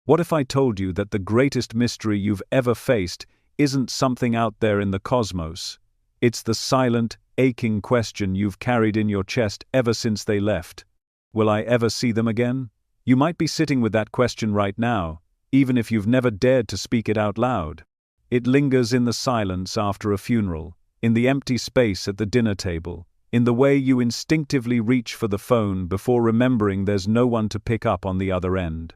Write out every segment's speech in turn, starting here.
What if I told you that the greatest mystery you've ever faced isn't something out there in the cosmos? It's the silent, aching question you've carried in your chest ever since they left. Will I ever see them again? You might be sitting with that question right now, even if you've never dared to speak it out loud. It lingers in the silence after a funeral, in the empty space at the dinner table, in the way you instinctively reach for the phone before remembering there's no one to pick up on the other end.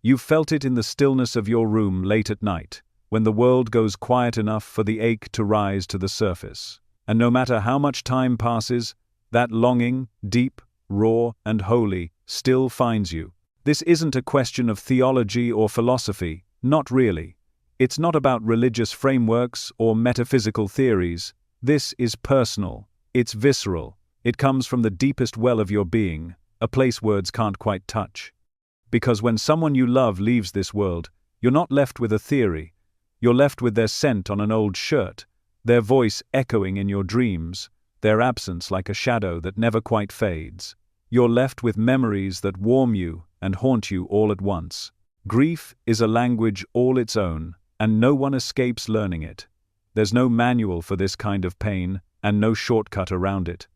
You've felt it in the stillness of your room late at night, when the world goes quiet enough for the ache to rise to the surface. And no matter how much time passes, that longing, deep, raw, and holy, still finds you. This isn't a question of theology or philosophy, not really. It's not about religious frameworks or metaphysical theories. This is personal. It's visceral. It comes from the deepest well of your being, a place words can't quite touch. Because when someone you love leaves this world, you're not left with a theory. You're left with their scent on an old shirt, their voice echoing in your dreams, their absence like a shadow that never quite fades. You're left with memories that warm you and haunt you all at once. Grief is a language all its own, and no one escapes learning it. There's no manual for this kind of pain, and no shortcut around it.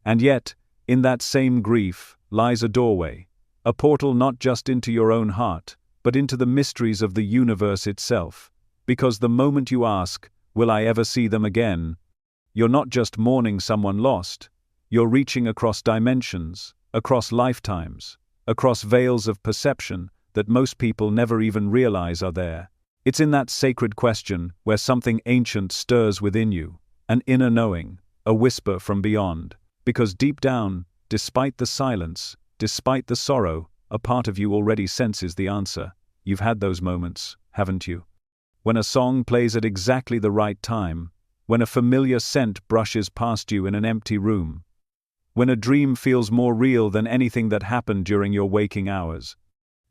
And yet, in that same grief lies a doorway, a portal not just into your own heart, but into the mysteries of the universe itself. Because the moment you ask, "Will I ever see them again?" you're not just mourning someone lost, you're reaching across dimensions, across lifetimes, across veils of perception that most people never even realize are there. It's in that sacred question where something ancient stirs within you, an inner knowing, a whisper from beyond, because deep down, despite the silence, despite the sorrow, a part of you already senses the answer. You've had those moments, haven't you? When a song plays at exactly the right time, when a familiar scent brushes past you in an empty room, when a dream feels more real than anything that happened during your waking hours.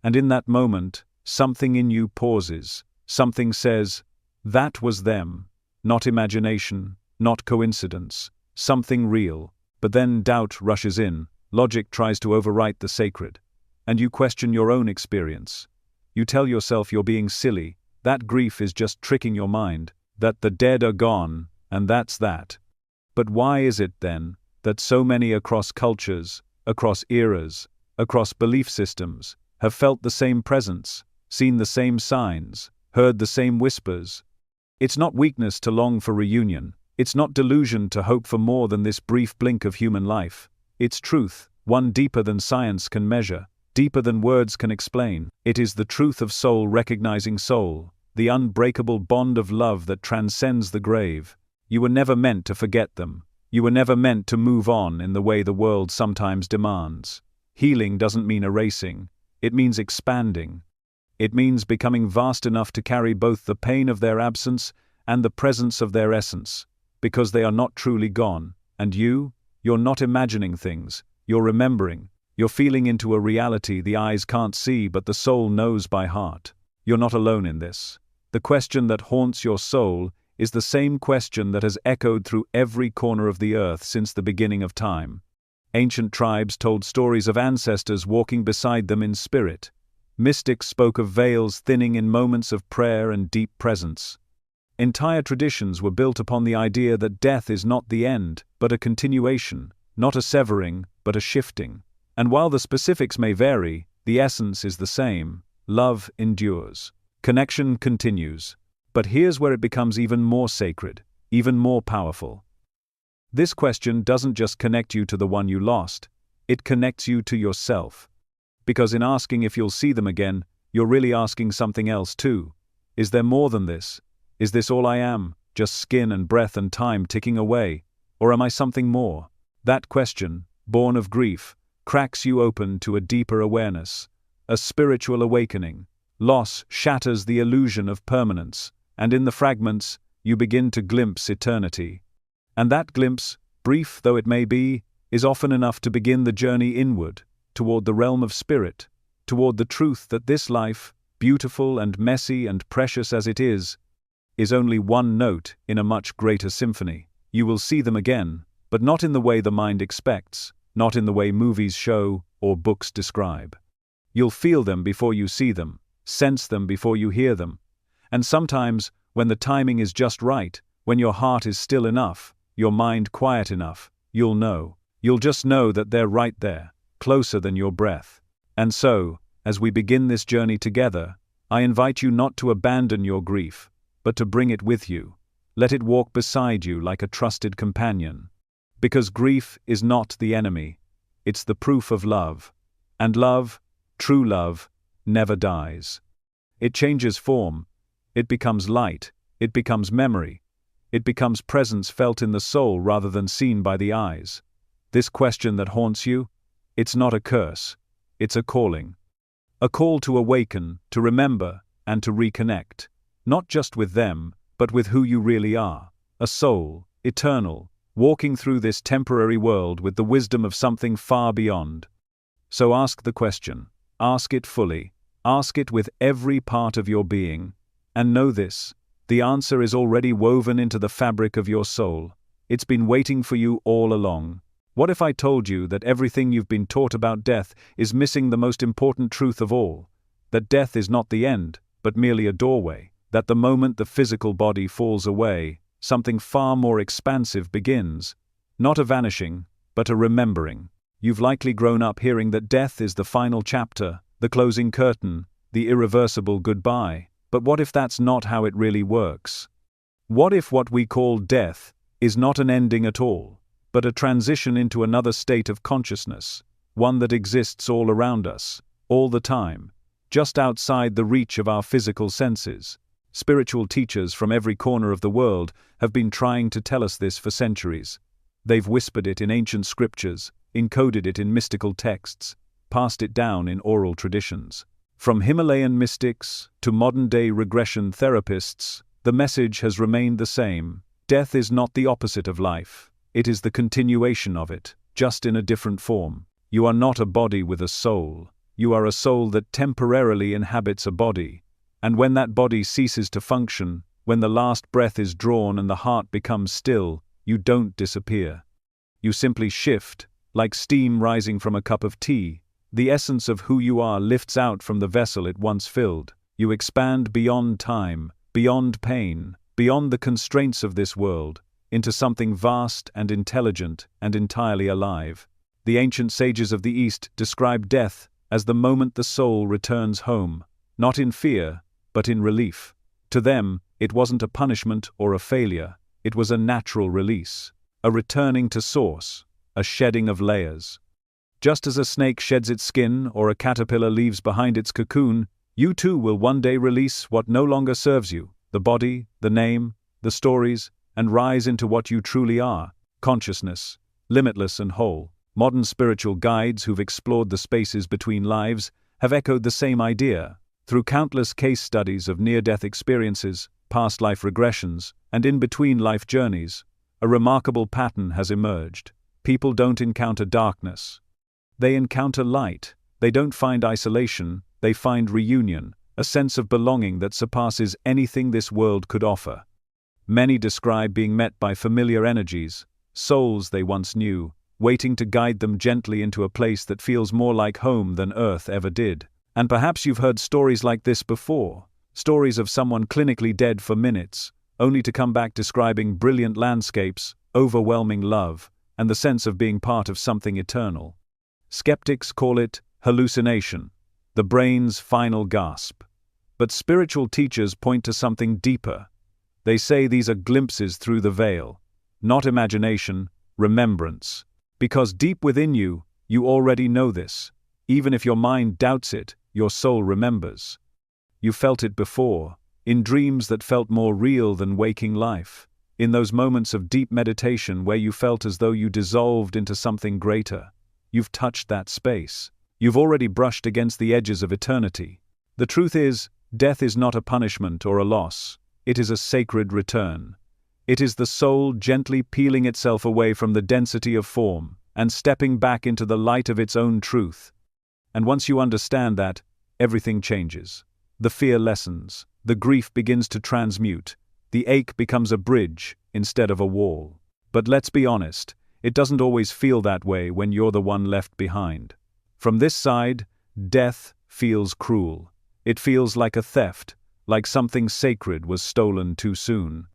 And in that moment, something in you pauses, something says, that was them, not imagination, not coincidence, something real. But then doubt rushes in, logic tries to overwrite the sacred, and you question your own experience. You tell yourself you're being silly, that grief is just tricking your mind, that the dead are gone, and that's that. But why is it then that so many across cultures, across eras, across belief systems, have felt the same presence, seen the same signs, heard the same whispers? It's not weakness to long for reunion, it's not delusion to hope for more than this brief blink of human life. It's truth, one deeper than science can measure, deeper than words can explain. It is the truth of soul recognizing soul, the unbreakable bond of love that transcends the grave. You were never meant to forget them. You were never meant to move on in the way the world sometimes demands. Healing doesn't mean erasing, it means expanding. It means becoming vast enough to carry both the pain of their absence and the presence of their essence, because they are not truly gone. And you're not imagining things, you're remembering, you're feeling into a reality the eyes can't see but the soul knows by heart. You're not alone in this. The question that haunts your soul is the same question that has echoed through every corner of the earth since the beginning of time. Ancient tribes told stories of ancestors walking beside them in spirit. Mystics spoke of veils thinning in moments of prayer and deep presence. Entire traditions were built upon the idea that death is not the end, but a continuation, not a severing, but a shifting. And while the specifics may vary, the essence is the same. Love endures. Connection continues. But here's where it becomes even more sacred, even more powerful. This question doesn't just connect you to the one you lost, it connects you to yourself. Because in asking if you'll see them again, you're really asking something else too. Is there more than this? Is this all I am, just skin and breath and time ticking away? Or am I something more? That question, born of grief, cracks you open to a deeper awareness, a spiritual awakening. Loss shatters the illusion of permanence, and in the fragments, you begin to glimpse eternity. And that glimpse, brief though it may be, is often enough to begin the journey inward, toward the realm of spirit, toward the truth that this life, beautiful and messy and precious as it is only one note in a much greater symphony. You will see them again, but not in the way the mind expects, not in the way movies show or books describe. You'll feel them before you see them, sense them before you hear them. And sometimes, when the timing is just right, when your heart is still enough, your mind quiet enough, you'll know. You'll just know that they're right there, closer than your breath. And so, as we begin this journey together, I invite you not to abandon your grief, but to bring it with you. Let it walk beside you like a trusted companion. Because grief is not the enemy, it's the proof of love. And love, true love, never dies. It changes form. It becomes light. It becomes memory. It becomes presence felt in the soul rather than seen by the eyes. This question that haunts you, it's not a curse. It's a calling. A call to awaken, to remember, and to reconnect. Not just with them, but with who you really are. A soul, eternal, walking through this temporary world with the wisdom of something far beyond. So ask the question. Ask it fully. Ask it with every part of your being. And know this, the answer is already woven into the fabric of your soul. It's been waiting for you all along. What if I told you that everything you've been taught about death is missing the most important truth of all? That death is not the end, but merely a doorway. That the moment the physical body falls away, something far more expansive begins. Not a vanishing, but a remembering. You've likely grown up hearing that death is the final chapter, the closing curtain, the irreversible goodbye. But what if that's not how it really works? What if what we call death is not an ending at all, but a transition into another state of consciousness, one that exists all around us, all the time, just outside the reach of our physical senses? Spiritual teachers from every corner of the world have been trying to tell us this for centuries. They've whispered it in ancient scriptures, encoded it in mystical texts, passed it down in oral traditions. From Himalayan mystics to modern-day regression therapists, the message has remained the same. Death is not the opposite of life. It is the continuation of it, just in a different form. You are not a body with a soul. You are a soul that temporarily inhabits a body. And when that body ceases to function, when the last breath is drawn and the heart becomes still, you don't disappear. You simply shift, like steam rising from a cup of tea. The essence of who you are lifts out from the vessel it once filled. You expand beyond time, beyond pain, beyond the constraints of this world, into something vast and intelligent and entirely alive. The ancient sages of the East describe death as the moment the soul returns home, not in fear, but in relief. To them, it wasn't a punishment or a failure, it was a natural release, a returning to source, a shedding of layers. Just as a snake sheds its skin or a caterpillar leaves behind its cocoon, you too will one day release what no longer serves you, the body, the name, the stories, and rise into what you truly are, consciousness, limitless and whole. Modern spiritual guides who've explored the spaces between lives have echoed the same idea. Through countless case studies of near-death experiences, past life regressions, and in-between life journeys, a remarkable pattern has emerged. People don't encounter darkness. They encounter light. They don't find isolation, they find reunion, a sense of belonging that surpasses anything this world could offer. Many describe being met by familiar energies, souls they once knew, waiting to guide them gently into a place that feels more like home than Earth ever did. And perhaps you've heard stories like this before, stories of someone clinically dead for minutes, only to come back describing brilliant landscapes, overwhelming love, and the sense of being part of something eternal. Skeptics call it hallucination, the brain's final gasp. But spiritual teachers point to something deeper. They say these are glimpses through the veil, not imagination, remembrance. Because deep within you, you already know this. Even if your mind doubts it, your soul remembers. You felt it before, in dreams that felt more real than waking life, in those moments of deep meditation where you felt as though you dissolved into something greater. You've touched that space. You've already brushed against the edges of eternity. The truth is, death is not a punishment or a loss. It is a sacred return. It is the soul gently peeling itself away from the density of form and stepping back into the light of its own truth. And once you understand that, everything changes. The fear lessens, the grief begins to transmute, the ache becomes a bridge instead of a wall. But let's be honest, it doesn't always feel that way when you're the one left behind. From this side, death feels cruel. It feels like a theft, like something sacred was stolen too soon.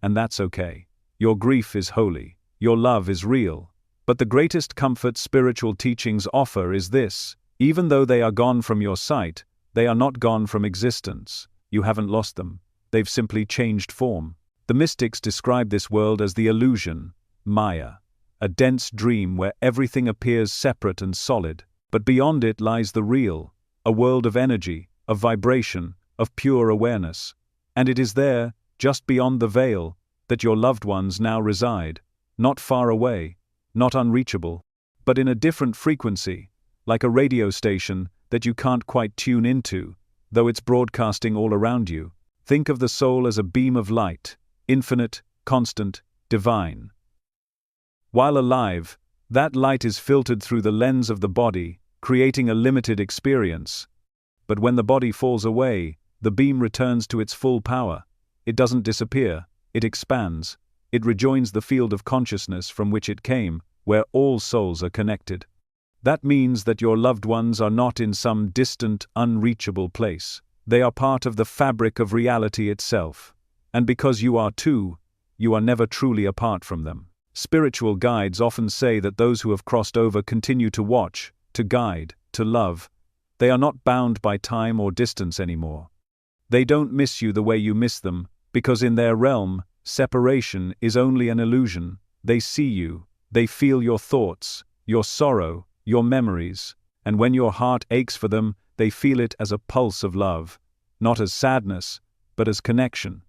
And that's okay. Your grief is holy. Your love is real. But the greatest comfort spiritual teachings offer is this: even though they are gone from your sight, they are not gone from existence. You haven't lost them. They've simply changed form. The mystics describe this world as the illusion, Maya, a dense dream where everything appears separate and solid, but beyond it lies the real, a world of energy, of vibration, of pure awareness. And it is there, just beyond the veil, that your loved ones now reside, not far away, not unreachable, but in a different frequency, like a radio station that you can't quite tune into, though it's broadcasting all around you. Think of the soul as a beam of light, infinite, constant, divine. While alive, that light is filtered through the lens of the body, creating a limited experience. But when the body falls away, the beam returns to its full power. It doesn't disappear, it expands. It rejoins the field of consciousness from which it came, where all souls are connected. That means that your loved ones are not in some distant, unreachable place. They are part of the fabric of reality itself. And because you are too, you are never truly apart from them. Spiritual guides often say that those who have crossed over continue to watch, to guide, to love. They are not bound by time or distance anymore. They don't miss you the way you miss them, because in their realm, separation is only an illusion. They see you, they feel your thoughts, your sorrow, your memories, and when your heart aches for them, they feel it as a pulse of love, not as sadness, but as connection.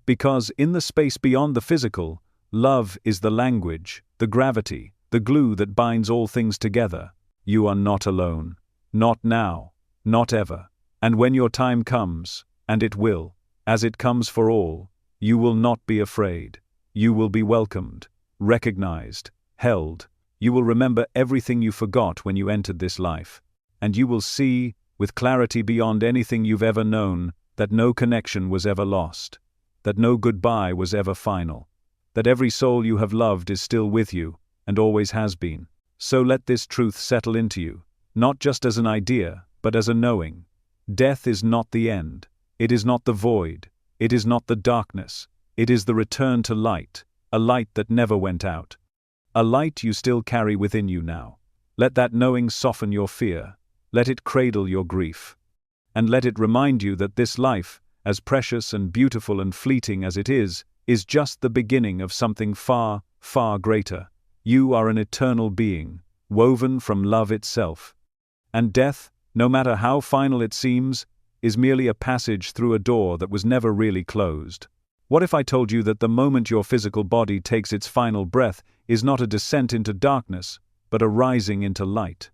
Because in the space beyond the physical, love is the language, the gravity, the glue that binds all things together. You are not alone. Not now, not ever. And when your time comes, and it will, as it comes for all, you will not be afraid. You will be welcomed, recognized, held. You will remember everything you forgot when you entered this life. And you will see, with clarity beyond anything you've ever known, that no connection was ever lost. That no goodbye was ever final. That every soul you have loved is still with you, and always has been. So let this truth settle into you, not just as an idea, but as a knowing. Death is not the end. It is not the void. It is not the darkness. It is the return to light, a light that never went out. A light you still carry within you now. Let that knowing soften your fear. Let it cradle your grief. And let it remind you that this life, as precious and beautiful and fleeting as it is just the beginning of something far, far greater. You are an eternal being, woven from love itself. And death, no matter how final it seems, is merely a passage through a door that was never really closed. What if I told you that the moment your physical body takes its final breath is not a descent into darkness, but a rising into light?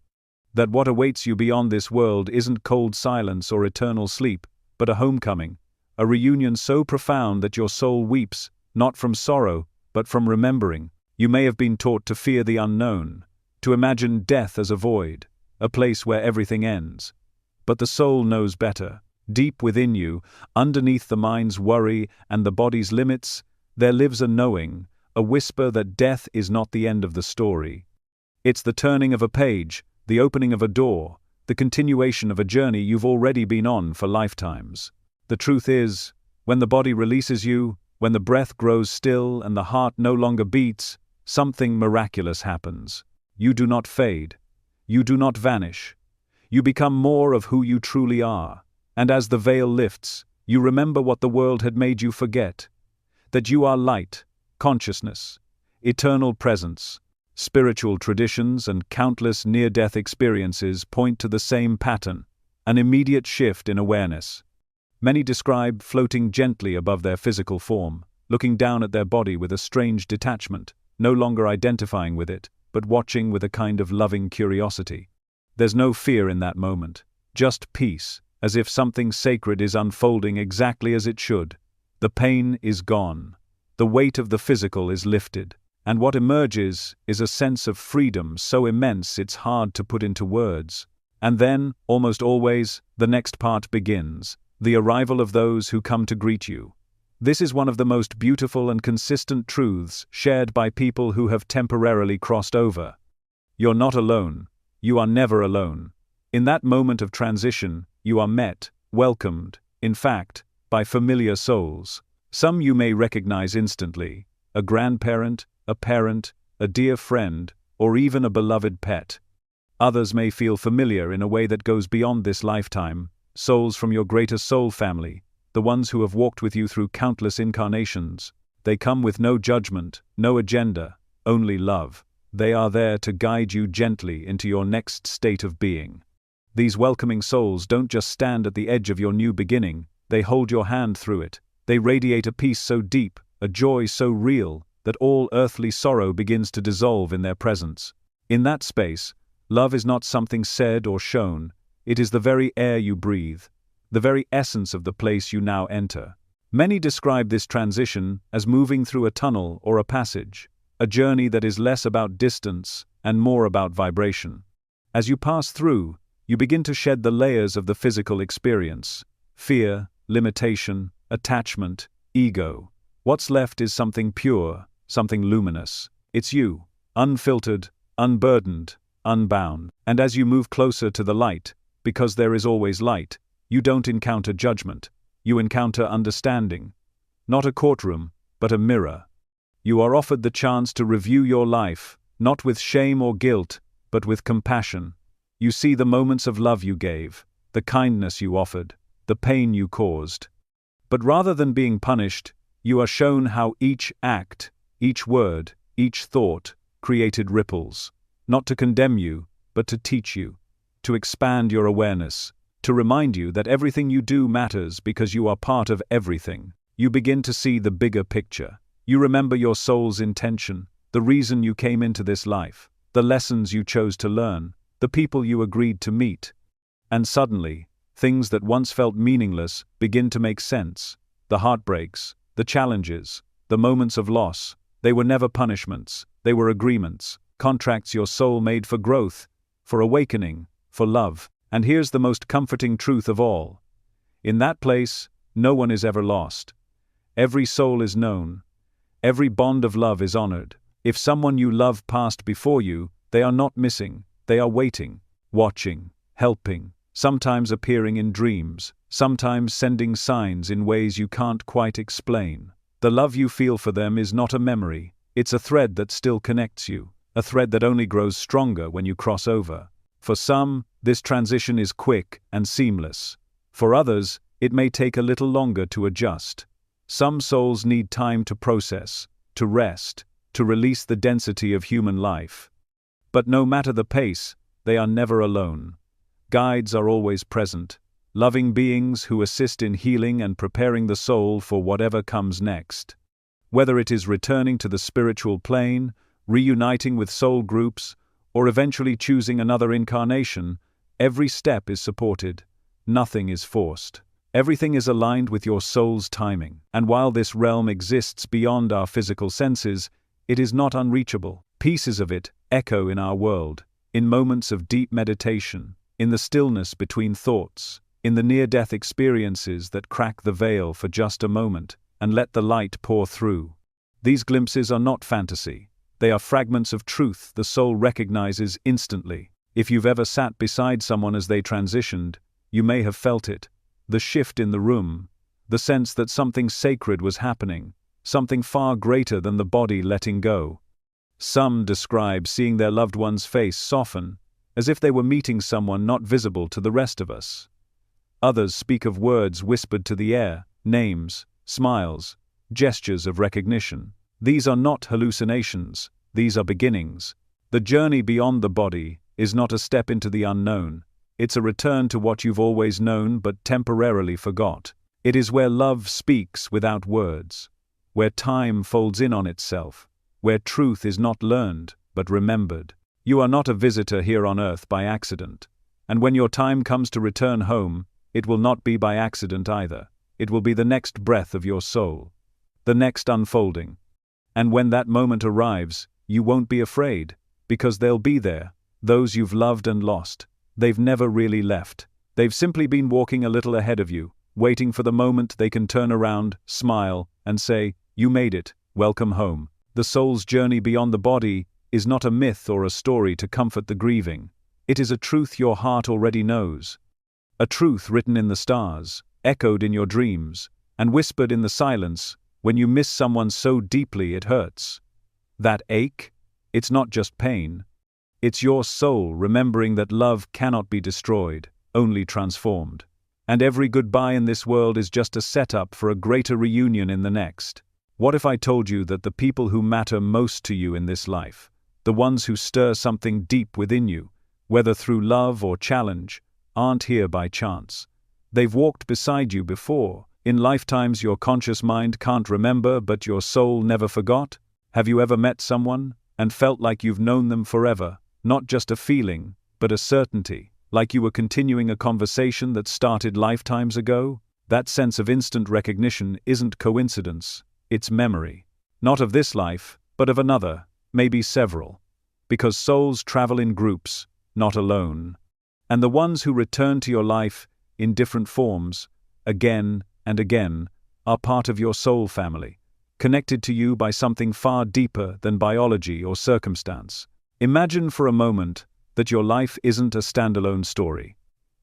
That what awaits you beyond this world isn't cold silence or eternal sleep, but a homecoming, a reunion so profound that your soul weeps, not from sorrow, but from remembering. You may have been taught to fear the unknown, to imagine death as a void, a place where everything ends. But the soul knows better. Deep within you, underneath the mind's worry and the body's limits, there lives a knowing, a whisper that death is not the end of the story. It's the turning of a page, the opening of a door, the continuation of a journey you've already been on for lifetimes. The truth is, when the body releases you, when the breath grows still and the heart no longer beats, something miraculous happens. You do not fade. You do not vanish. You become more of who you truly are. And as the veil lifts, you remember what the world had made you forget. That you are light, consciousness, eternal presence. Spiritual traditions and countless near-death experiences point to the same pattern, an immediate shift in awareness. Many describe floating gently above their physical form, looking down at their body with a strange detachment, no longer identifying with it, but watching with a kind of loving curiosity. There's no fear in that moment, just peace, as if something sacred is unfolding exactly as it should. The pain is gone. The weight of the physical is lifted. And what emerges is a sense of freedom so immense it's hard to put into words. And then, almost always, the next part begins, the arrival of those who come to greet you. This is one of the most beautiful and consistent truths shared by people who have temporarily crossed over. You're not alone. You are never alone. In that moment of transition, you are met, welcomed, in fact, by familiar souls. Some you may recognize instantly: a grandparent, a parent, a dear friend, or even a beloved pet. Others may feel familiar in a way that goes beyond this lifetime: souls from your greater soul family, the ones who have walked with you through countless incarnations. They come with no judgment, no agenda, only love. They are there to guide you gently into your next state of being. These welcoming souls don't just stand at the edge of your new beginning, they hold your hand through it. They radiate a peace so deep, a joy so real, that all earthly sorrow begins to dissolve in their presence. In that space, love is not something said or shown, it is the very air you breathe, the very essence of the place you now enter. Many describe this transition as moving through a tunnel or a passage, a journey that is less about distance and more about vibration. As you pass through, you begin to shed the layers of the physical experience: fear, limitation, attachment, ego. What's left is something pure, something luminous. It's you, unfiltered, unburdened, unbound. And as you move closer to the light, because there is always light, you don't encounter judgment. You encounter understanding. Not a courtroom, but a mirror. You are offered the chance to review your life, not with shame or guilt, but with compassion. You see the moments of love you gave, the kindness you offered, the pain you caused. But rather than being punished, you are shown how each act, each word, each thought created ripples, not to condemn you, but to teach you, to expand your awareness, to remind you that everything you do matters because you are part of everything. You begin to see the bigger picture. You remember your soul's intention, the reason you came into this life, the lessons you chose to learn, the people you agreed to meet. And suddenly, things that once felt meaningless begin to make sense. The heartbreaks, the challenges, the moments of loss, they were never punishments, they were agreements, contracts your soul made for growth, for awakening, for love. And here's the most comforting truth of all. In that place, no one is ever lost. Every soul is known. Every bond of love is honored. If someone you love passed before you, they are not missing, they are waiting, watching, helping, sometimes appearing in dreams, sometimes sending signs in ways you can't quite explain. The love you feel for them is not a memory, it's a thread that still connects you, a thread that only grows stronger when you cross over. For some, this transition is quick and seamless. For others, it may take a little longer to adjust. Some souls need time to process, to rest, to release the density of human life. But no matter the pace, they are never alone. Guides are always present, loving beings who assist in healing and preparing the soul for whatever comes next. Whether it is returning to the spiritual plane, reuniting with soul groups, or eventually choosing another incarnation, every step is supported. Nothing is forced. Everything is aligned with your soul's timing. And while this realm exists beyond our physical senses, it is not unreachable. Pieces of it echo in our world, in moments of deep meditation, in the stillness between thoughts, in the near-death experiences that crack the veil for just a moment and let the light pour through. These glimpses are not fantasy. They are fragments of truth the soul recognizes instantly. If you've ever sat beside someone as they transitioned, you may have felt it. The shift in the room, the sense that something sacred was happening, something far greater than the body letting go. Some describe seeing their loved one's face soften, as if they were meeting someone not visible to the rest of us. Others speak of words whispered to the air, names, smiles, gestures of recognition. These are not hallucinations, these are beginnings. The journey beyond the body is not a step into the unknown. It's a return to what you've always known but temporarily forgot. It is where love speaks without words, where time folds in on itself, where truth is not learned but remembered. You are not a visitor here on earth by accident, and when your time comes to return home, it will not be by accident either. It will be the next breath of your soul, the next unfolding. And when that moment arrives, you won't be afraid, because they'll be there, those you've loved and lost. They've never really left. They've simply been walking a little ahead of you, waiting for the moment they can turn around, smile, and say, "You made it, welcome home." The soul's journey beyond the body is not a myth or a story to comfort the grieving. It is a truth your heart already knows. A truth written in the stars, echoed in your dreams, and whispered in the silence when you miss someone so deeply it hurts. That ache? It's not just pain. It's your soul remembering that love cannot be destroyed, only transformed. And every goodbye in this world is just a setup for a greater reunion in the next. What if I told you that the people who matter most to you in this life, the ones who stir something deep within you, whether through love or challenge, aren't here by chance? They've walked beside you before, in lifetimes your conscious mind can't remember but your soul never forgot. Have you ever met someone, and felt like you've known them forever, not just a feeling, but a certainty, like you were continuing a conversation that started lifetimes ago? That sense of instant recognition isn't coincidence, it's memory. Not of this life, but of another, maybe several. Because souls travel in groups, not alone. And the ones who return to your life, in different forms, again and again, are part of your soul family, connected to you by something far deeper than biology or circumstance. Imagine for a moment that your life isn't a standalone story.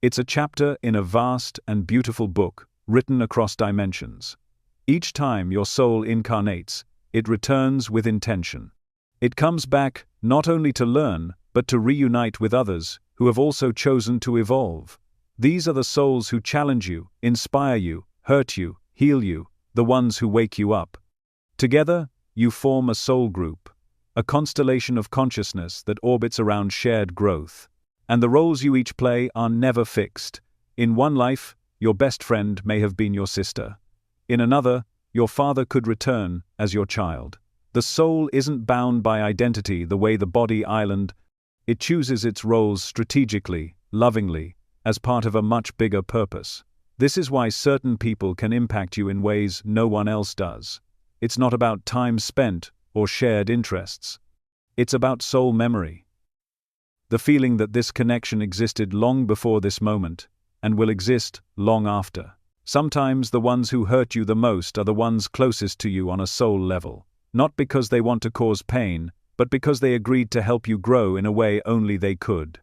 It's a chapter in a vast and beautiful book, written across dimensions. Each time your soul incarnates, it returns with intention. It comes back not only to learn, but to reunite with others who have also chosen to evolve. These are the souls who challenge you, inspire you, hurt you, heal you, the ones who wake you up. Together, you form a soul group, a constellation of consciousness that orbits around shared growth. And the roles you each play are never fixed. In one life, your best friend may have been your sister. In another, your father could return as your child. The soul isn't bound by identity the way the body island. It chooses its roles strategically, lovingly, as part of a much bigger purpose. This is why certain people can impact you in ways no one else does. It's not about time spent or shared interests. It's about soul memory. The feeling that this connection existed long before this moment, and will exist long after. Sometimes the ones who hurt you the most are the ones closest to you on a soul level, not because they want to cause pain, but because they agreed to help you grow in a way only they could.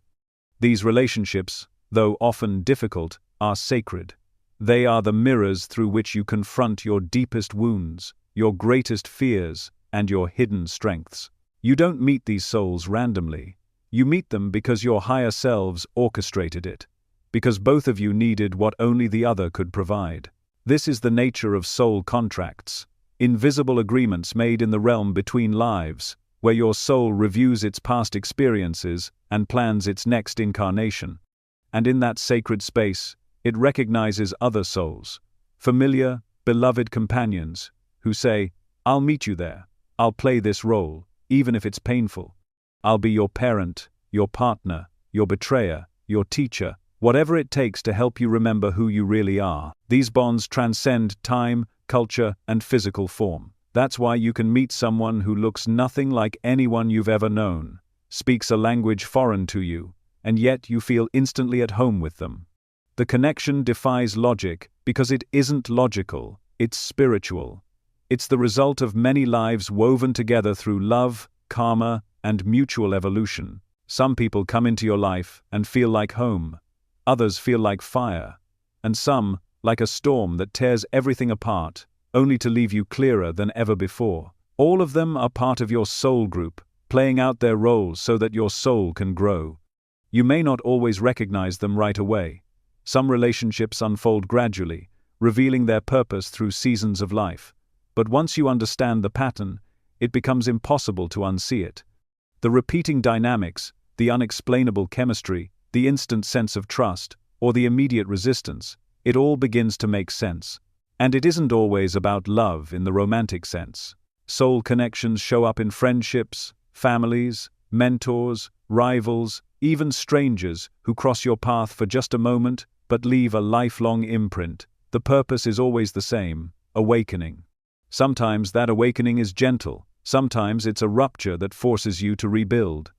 These relationships, though often difficult, are sacred. They are the mirrors through which you confront your deepest wounds, your greatest fears, and your hidden strengths. You don't meet these souls randomly. You meet them because your higher selves orchestrated it, because both of you needed what only the other could provide. This is the nature of soul contracts, invisible agreements made in the realm between lives, where your soul reviews its past experiences and plans its next incarnation. And in that sacred space, it recognizes other souls, familiar, beloved companions, who say, "I'll meet you there. I'll play this role, even if it's painful. I'll be your parent, your partner, your betrayer, your teacher, whatever it takes to help you remember who you really are." These bonds transcend time, culture, and physical form. That's why you can meet someone who looks nothing like anyone you've ever known, speaks a language foreign to you, and yet you feel instantly at home with them. The connection defies logic because it isn't logical, it's spiritual. It's the result of many lives woven together through love, karma, and mutual evolution. Some people come into your life and feel like home. Others feel like fire. And some, like a storm that tears everything apart, only to leave you clearer than ever before. All of them are part of your soul group, playing out their roles so that your soul can grow. You may not always recognize them right away. Some relationships unfold gradually, revealing their purpose through seasons of life. But once you understand the pattern, it becomes impossible to unsee it. The repeating dynamics, the unexplainable chemistry, the instant sense of trust, or the immediate resistance, it all begins to make sense. And it isn't always about love in the romantic sense. Soul connections show up in friendships, families, mentors, rivals, even strangers who cross your path for just a moment but leave a lifelong imprint. The purpose is always the same: awakening. Sometimes that awakening is gentle, sometimes it's a rupture that forces you to rebuild.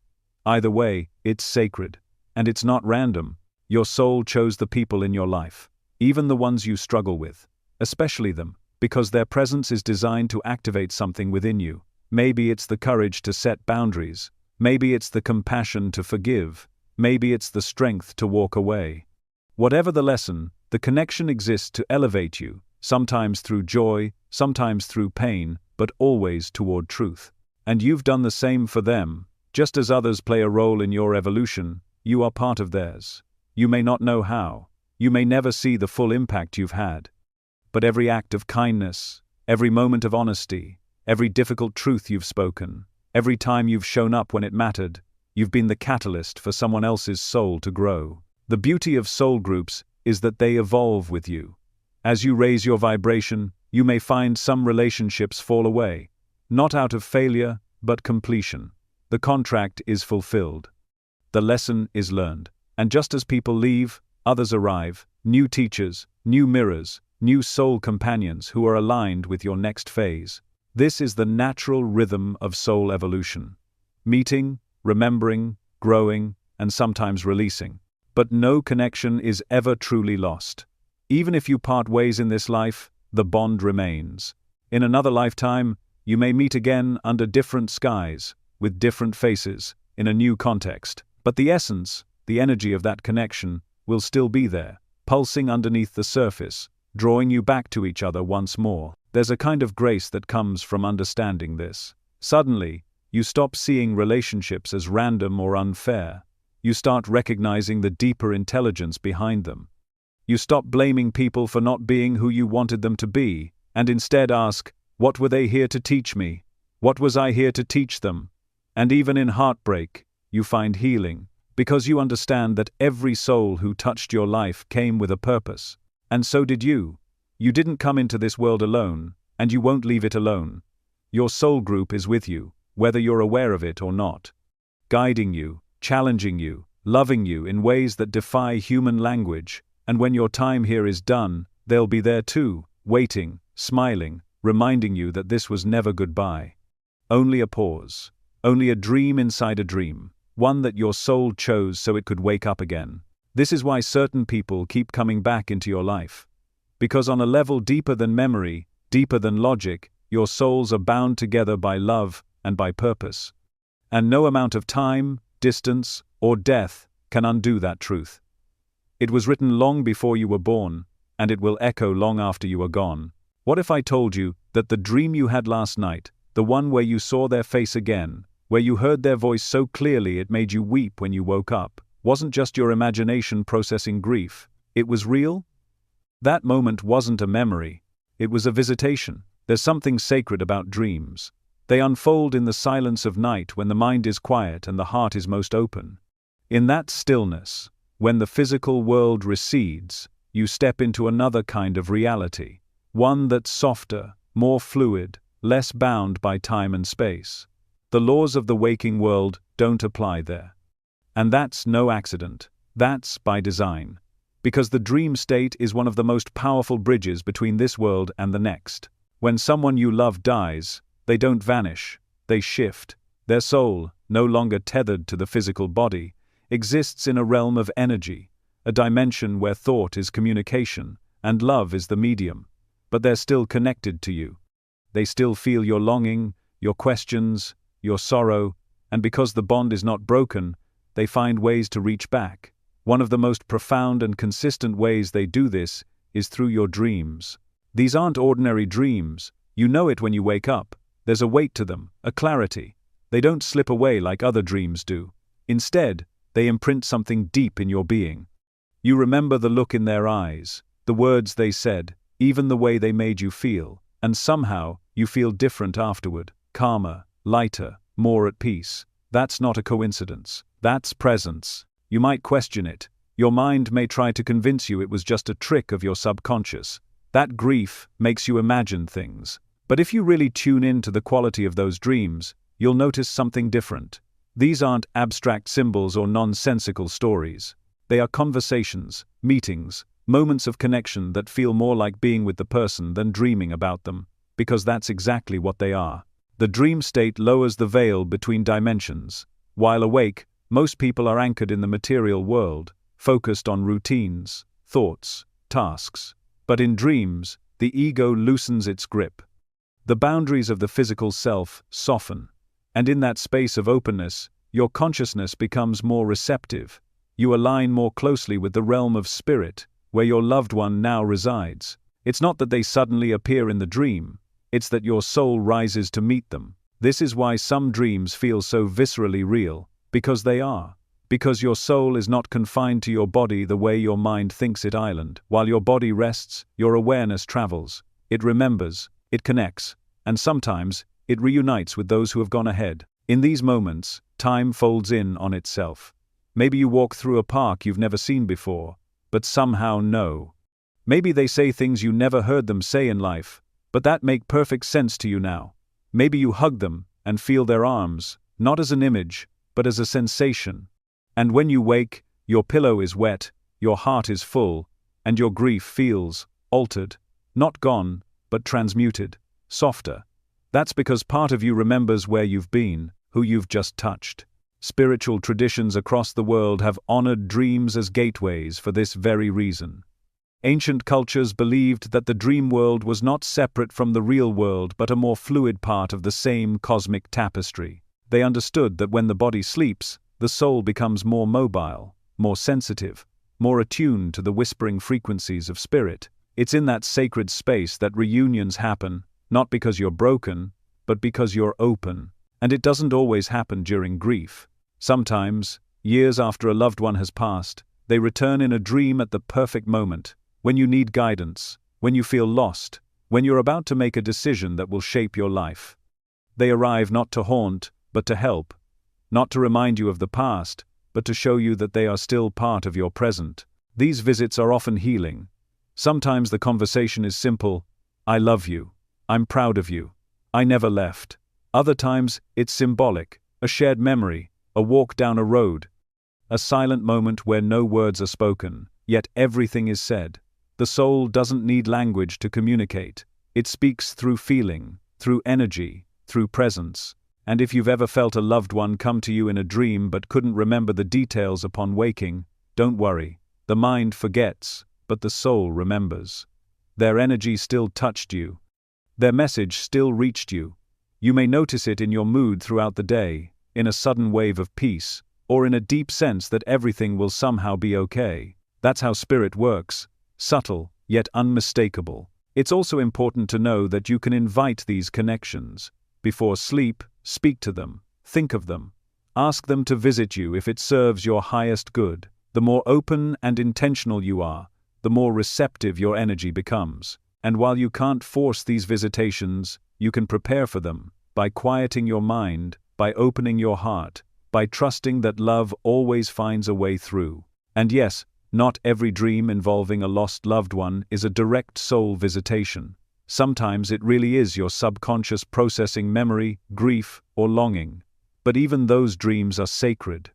Either way, it's sacred. And it's not random. Your soul chose the people in your life, even the ones you struggle with, especially them, because their presence is designed to activate something within you. Maybe it's the courage to set boundaries, maybe it's the compassion to forgive, maybe it's the strength to walk away. Whatever the lesson, the connection exists to elevate you, sometimes through joy, sometimes through pain, but always toward truth. And you've done the same for them. Just as others play a role in your evolution, you are part of theirs. You may not know how. You may never see the full impact you've had. But every act of kindness, every moment of honesty, every difficult truth you've spoken, every time you've shown up when it mattered, you've been the catalyst for someone else's soul to grow. The beauty of soul groups is that they evolve with you. As you raise your vibration, you may find some relationships fall away, not out of failure, but completion. The contract is fulfilled. The lesson is learned. And just as people leave, others arrive, new teachers, new mirrors, new soul companions who are aligned with your next phase. This is the natural rhythm of soul evolution. Meeting, remembering, growing, and sometimes releasing. But no connection is ever truly lost. Even if you part ways in this life, the bond remains. In another lifetime, you may meet again under different skies, with different faces, in a new context. But the essence, the energy of that connection, will still be there, pulsing underneath the surface, drawing you back to each other once more. There's a kind of grace that comes from understanding this. Suddenly, you stop seeing relationships as random or unfair. You start recognizing the deeper intelligence behind them. You stop blaming people for not being who you wanted them to be, and instead ask, what were they here to teach me? What was I here to teach them? And even in heartbreak, you find healing, because you understand that every soul who touched your life came with a purpose. And so did you. You didn't come into this world alone, and you won't leave it alone. Your soul group is with you, whether you're aware of it or not, guiding you, challenging you, loving you in ways that defy human language. And when your time here is done, they'll be there too, waiting, smiling, reminding you that this was never goodbye. Only a pause. Only a dream inside a dream, one that your soul chose so it could wake up again. This is why certain people keep coming back into your life. Because on a level deeper than memory, deeper than logic, your souls are bound together by love and by purpose. And no amount of time, distance, or death can undo that truth. It was written long before you were born, and it will echo long after you are gone. What if I told you that the dream you had last night, the one where you saw their face again, where you heard their voice so clearly it made you weep when you woke up, wasn't just your imagination processing grief, it was real? That moment wasn't a memory, it was a visitation. There's something sacred about dreams. They unfold in the silence of night when the mind is quiet and the heart is most open. In that stillness, when the physical world recedes, you step into another kind of reality, one that's softer, more fluid, less bound by time and space. The laws of the waking world don't apply there. And that's no accident, that's by design. Because the dream state is one of the most powerful bridges between this world and the next. When someone you love dies, they don't vanish, they shift. Their soul, no longer tethered to the physical body, exists in a realm of energy, a dimension where thought is communication, and love is the medium. But they're still connected to you. They still feel your longing, your questions, your sorrow, and because the bond is not broken, they find ways to reach back. One of the most profound and consistent ways they do this is through your dreams. These aren't ordinary dreams. You know it when you wake up. There's a weight to them, a clarity. They don't slip away like other dreams do. Instead, they imprint something deep in your being. You remember the look in their eyes, the words they said, even the way they made you feel, and somehow, you feel different afterward, calmer, lighter, more at peace. That's not a coincidence. That's presence. You might question it. Your mind may try to convince you it was just a trick of your subconscious. That grief makes you imagine things. But if you really tune in to the quality of those dreams, you'll notice something different. These aren't abstract symbols or nonsensical stories. They are conversations, meetings, moments of connection that feel more like being with the person than dreaming about them, because that's exactly what they are. The dream state lowers the veil between dimensions. While awake, most people are anchored in the material world, focused on routines, thoughts, tasks. But in dreams, the ego loosens its grip. The boundaries of the physical self soften, and in that space of openness, your consciousness becomes more receptive. You align more closely with the realm of spirit, where your loved one now resides. It's not that they suddenly appear in the dream, it's that your soul rises to meet them. This is why some dreams feel so viscerally real, because they are. Because your soul is not confined to your body the way your mind thinks it island. While your body rests, your awareness travels. It remembers, it connects, and sometimes, it reunites with those who have gone ahead. In these moments, time folds in on itself. Maybe you walk through a park you've never seen before, but somehow know. Maybe they say things you never heard them say in life, but that make perfect sense to you now. Maybe you hug them and feel their arms, not as an image, but as a sensation. And when you wake, your pillow is wet, your heart is full, and your grief feels altered, not gone, but transmuted, softer. That's because part of you remembers where you've been, who you've just touched. Spiritual traditions across the world have honored dreams as gateways for this very reason. Ancient cultures believed that the dream world was not separate from the real world but a more fluid part of the same cosmic tapestry. They understood that when the body sleeps, the soul becomes more mobile, more sensitive, more attuned to the whispering frequencies of spirit. It's in that sacred space that reunions happen, not because you're broken, but because you're open. And it doesn't always happen during grief. Sometimes, years after a loved one has passed, they return in a dream at the perfect moment, when you need guidance, when you feel lost, when you're about to make a decision that will shape your life. They arrive not to haunt, but to help, not to remind you of the past, but to show you that they are still part of your present. These visits are often healing. Sometimes the conversation is simple: I love you, I'm proud of you, I never left. Other times, it's symbolic, a shared memory, a walk down a road, a silent moment where no words are spoken, yet everything is said. The soul doesn't need language to communicate. It speaks through feeling, through energy, through presence. And if you've ever felt a loved one come to you in a dream but couldn't remember the details upon waking, don't worry. The mind forgets, but the soul remembers. Their energy still touched you. Their message still reached you. You may notice it in your mood throughout the day, in a sudden wave of peace, or in a deep sense that everything will somehow be okay. That's how spirit works, subtle, yet unmistakable. It's also important to know that you can invite these connections. Before sleep, speak to them, think of them. Ask them to visit you if it serves your highest good. The more open and intentional you are, the more receptive your energy becomes. And while you can't force these visitations, you can prepare for them, by quieting your mind, by opening your heart, by trusting that love always finds a way through. And yes, not every dream involving a lost loved one is a direct soul visitation. Sometimes it really is your subconscious processing memory, grief, or longing. But even those dreams are sacred.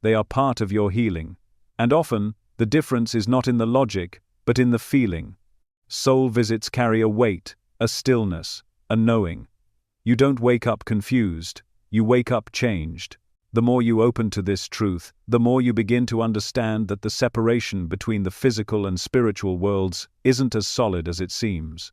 They are part of your healing. And often, the difference is not in the logic, but in the feeling. Soul visits carry a weight, a stillness, a knowing. You don't wake up confused, you wake up changed. The more you open to this truth, the more you begin to understand that the separation between the physical and spiritual worlds isn't as solid as it seems.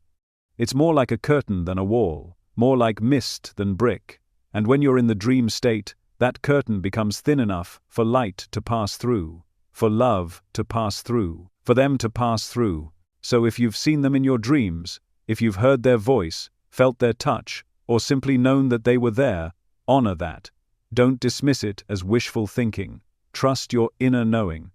It's more like a curtain than a wall, more like mist than brick. And when you're in the dream state, that curtain becomes thin enough for light to pass through, for love to pass through, for them to pass through. So if you've seen them in your dreams, if you've heard their voice, felt their touch, or simply known that they were there, honor that. Don't dismiss it as wishful thinking. Trust your inner knowing.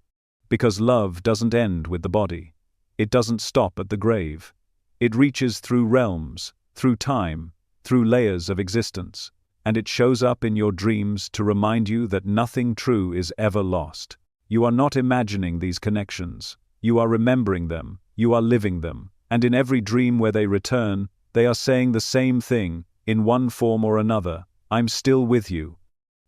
Because love doesn't end with the body. It doesn't stop at the grave. It reaches through realms, through time, through layers of existence. And it shows up in your dreams to remind you that nothing true is ever lost. You are not imagining these connections. You are remembering them. You are living them. And in every dream where they return, they are saying the same thing, in one form or another: I'm still with you.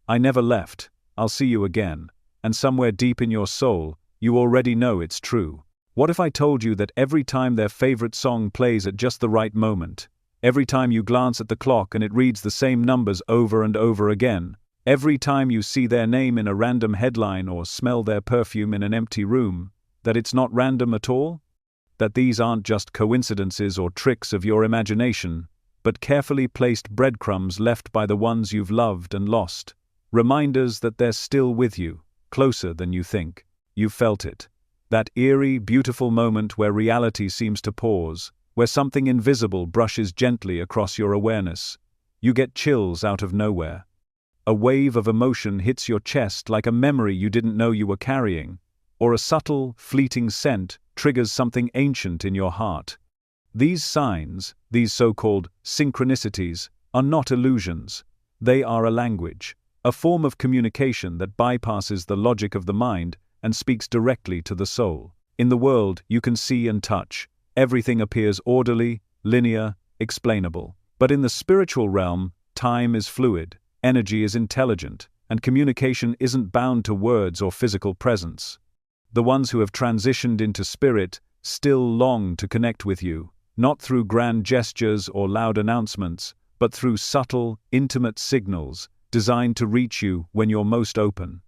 I never left. I'll see you again. And somewhere deep in your soul, you already know it's true. What if I told you that every time their favorite song plays at just the right moment, every time you glance at the clock and it reads the same numbers over and over again, every time you see their name in a random headline or smell their perfume in an empty room, that it's not random at all? That these aren't just coincidences or tricks of your imagination, but carefully placed breadcrumbs left by the ones you've loved and lost. Reminders that they're still with you, closer than you think. You felt it. That eerie, beautiful moment where reality seems to pause, where something invisible brushes gently across your awareness. You get chills out of nowhere. A wave of emotion hits your chest like a memory you didn't know you were carrying, or a subtle, fleeting scent triggers something ancient in your heart. These signs, these so-called synchronicities, are not illusions. They are a language, a form of communication that bypasses the logic of the mind and speaks directly to the soul. In the world you can see and touch, everything appears orderly, linear, explainable. But in the spiritual realm, time is fluid, energy is intelligent, and communication isn't bound to words or physical presence. The ones who have transitioned into spirit still long to connect with you, not through grand gestures or loud announcements, but through subtle, intimate signals designed to reach you when you're most open.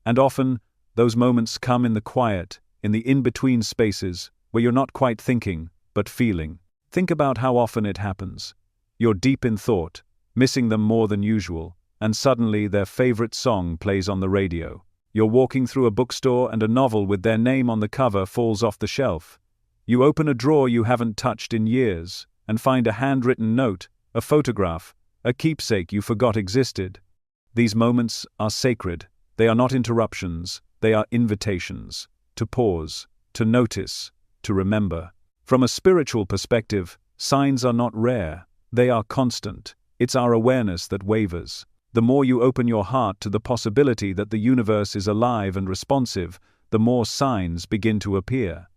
And often, those moments come in the quiet, in the in-between spaces, where you're not quite thinking, but feeling. Think about how often it happens. You're deep in thought, missing them more than usual, and suddenly their favorite song plays on the radio. You're walking through a bookstore and a novel with their name on the cover falls off the shelf. You open a drawer you haven't touched in years, and find a handwritten note, a photograph, a keepsake you forgot existed. These moments are sacred. They are not interruptions, they are invitations. To pause, to notice, to remember. From a spiritual perspective, signs are not rare. They are constant. It's our awareness that wavers. The more you open your heart to the possibility that the universe is alive and responsive, the more signs begin to appear.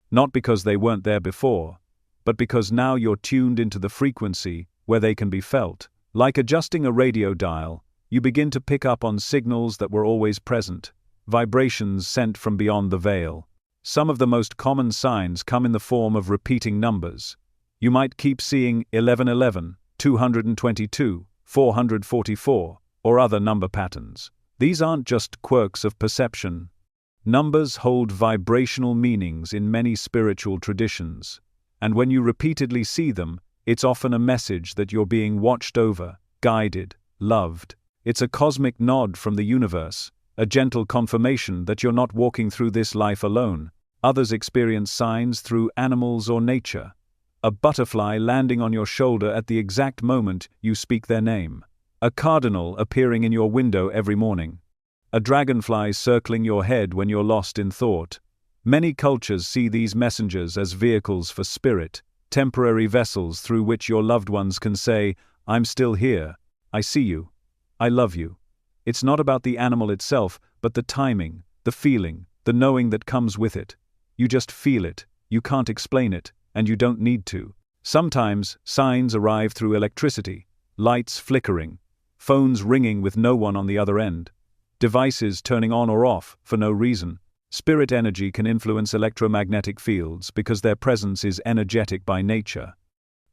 Not because they weren't there before, but because now you're tuned into the frequency where they can be felt. Like adjusting a radio dial, you begin to pick up on signals that were always present, vibrations sent from beyond the veil. Some of the most common signs come in the form of repeating numbers. You might keep seeing 1111, 222, 444, or other number patterns. These aren't just quirks of perception. Numbers hold vibrational meanings in many spiritual traditions, and when you repeatedly see them, it's often a message that you're being watched over, guided, loved. It's a cosmic nod from the universe, a gentle confirmation that you're not walking through this life alone. Others experience signs through animals or nature. A butterfly landing on your shoulder at the exact moment you speak their name. A cardinal appearing in your window every morning. A dragonfly circling your head when you're lost in thought. Many cultures see these messengers as vehicles for spirit, temporary vessels through which your loved ones can say, "I'm still here, I see you, I love you." It's not about the animal itself, but the timing, the feeling, the knowing that comes with it. You just feel it, you can't explain it, and you don't need to. Sometimes, signs arrive through electricity, lights flickering, phones ringing with no one on the other end, devices turning on or off for no reason. Spirit energy can influence electromagnetic fields because their presence is energetic by nature.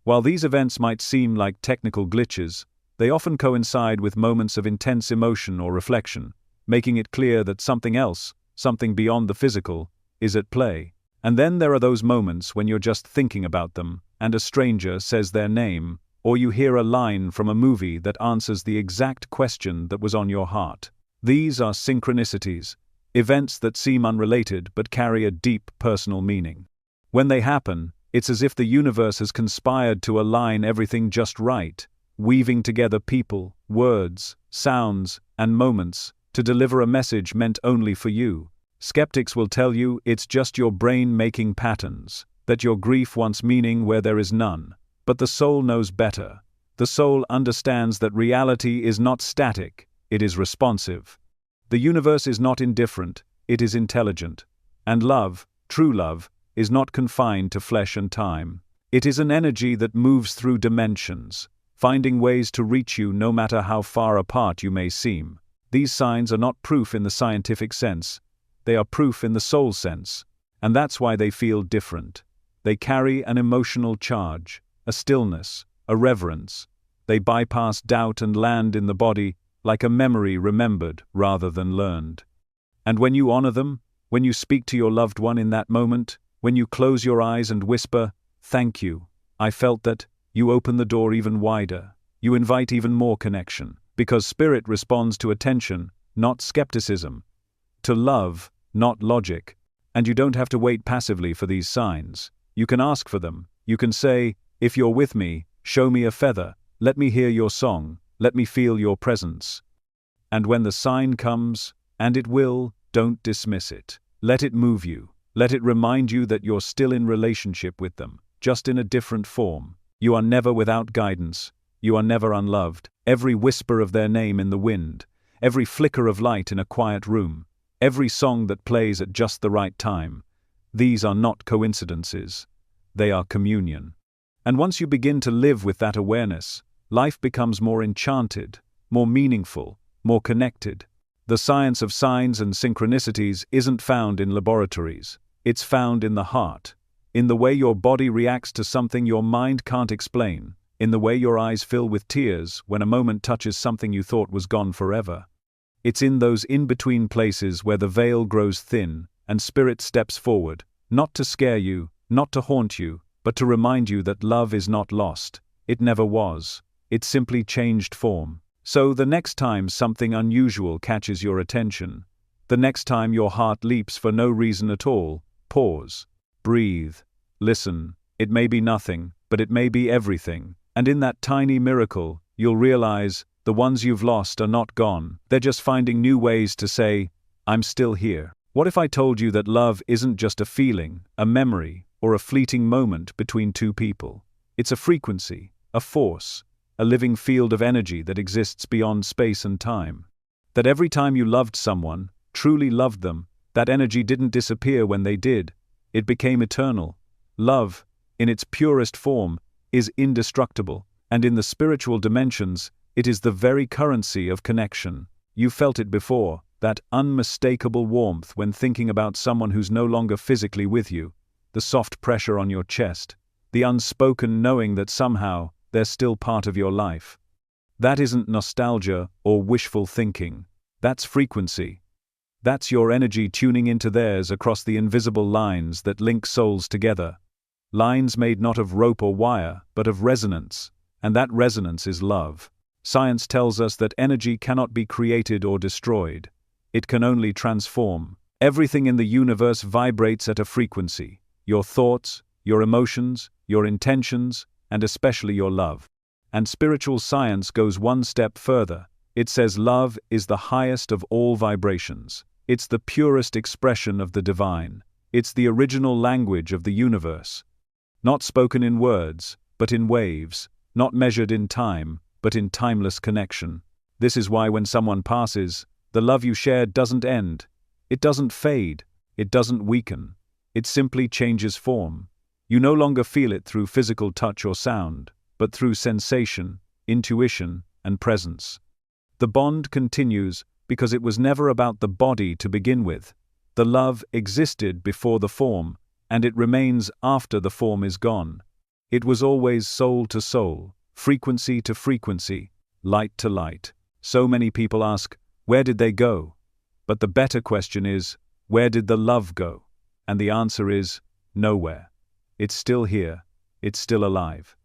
While these events might seem like technical glitches, they often coincide with moments of intense emotion or reflection, making it clear that something else, something beyond the physical, is at play. And then there are those moments when you're just thinking about them, and a stranger says their name, or you hear a line from a movie that answers the exact question that was on your heart. These are synchronicities, events that seem unrelated but carry a deep personal meaning. When they happen, it's as if the universe has conspired to align everything just right, weaving together people, words, sounds, and moments to deliver a message meant only for you. Skeptics will tell you it's just your brain making patterns, that your grief wants meaning where there is none. But the soul knows better. The soul understands that reality is not static, it is responsive. The universe is not indifferent, it is intelligent. And love, true love, is not confined to flesh and time. It is an energy that moves through dimensions, finding ways to reach you no matter how far apart you may seem. These signs are not proof in the scientific sense, they are proof in the soul sense, and that's why they feel different. They carry an emotional charge, a stillness, a reverence. They bypass doubt and land in the body like a memory remembered rather than learned. And when you honor them, when you speak to your loved one in that moment, when you close your eyes and whisper, "Thank you, I felt that," you open the door even wider. You invite even more connection, because spirit responds to attention, not skepticism. To love, not logic. And you don't have to wait passively for these signs. You can ask for them. You can say, "If you're with me, show me a feather. Let me hear your song. Let me feel your presence." And when the sign comes, and it will, don't dismiss it. Let it move you. Let it remind you that you're still in relationship with them, just in a different form. You are never without guidance. You are never unloved. Every whisper of their name in the wind, every flicker of light in a quiet room, every song that plays at just the right time, these are not coincidences. They are communion. And once you begin to live with that awareness, life becomes more enchanted, more meaningful, more connected. The science of signs and synchronicities isn't found in laboratories. It's found in the heart, in the way your body reacts to something your mind can't explain, in the way your eyes fill with tears when a moment touches something you thought was gone forever. It's in those in-between places where the veil grows thin and spirit steps forward, not to scare you, not to haunt you, but to remind you that love is not lost. It never was. It simply changed form. So the next time something unusual catches your attention, the next time your heart leaps for no reason at all, pause, breathe, listen. It may be nothing, but it may be everything. And in that tiny miracle, you'll realize the ones you've lost are not gone. They're just finding new ways to say, "I'm still here." What if I told you that love isn't just a feeling, a memory, or a fleeting moment between two people? It's a frequency, a force, a living field of energy that exists beyond space and time. That every time you loved someone, truly loved them, that energy didn't disappear when they did. It became eternal. Love, in its purest form, is indestructible, and in the spiritual dimensions, it is the very currency of connection. You felt it before, that unmistakable warmth when thinking about someone who's no longer physically with you, the soft pressure on your chest, the unspoken knowing that somehow they're still part of your life. That isn't nostalgia or wishful thinking. That's frequency. That's your energy tuning into theirs across the invisible lines that link souls together. Lines made not of rope or wire, but of resonance, and that resonance is love. Science tells us that energy cannot be created or destroyed. It can only transform. Everything in the universe vibrates at a frequency. Your thoughts, your emotions, your intentions, and especially your love. And spiritual science goes one step further. It says love is the highest of all vibrations. It's the purest expression of the divine. It's the original language of the universe. Not spoken in words, but in waves. Not measured in time, but in timeless connection. This is why when someone passes, the love you shared doesn't end. It doesn't fade. It doesn't weaken. It simply changes form. You no longer feel it through physical touch or sound, but through sensation, intuition, and presence. The bond continues because it was never about the body to begin with. The love existed before the form, and it remains after the form is gone. It was always soul to soul, frequency to frequency, light to light. So many people ask, where did they go? But the better question is, where did the love go? And the answer is, nowhere. It's still here. It's still alive.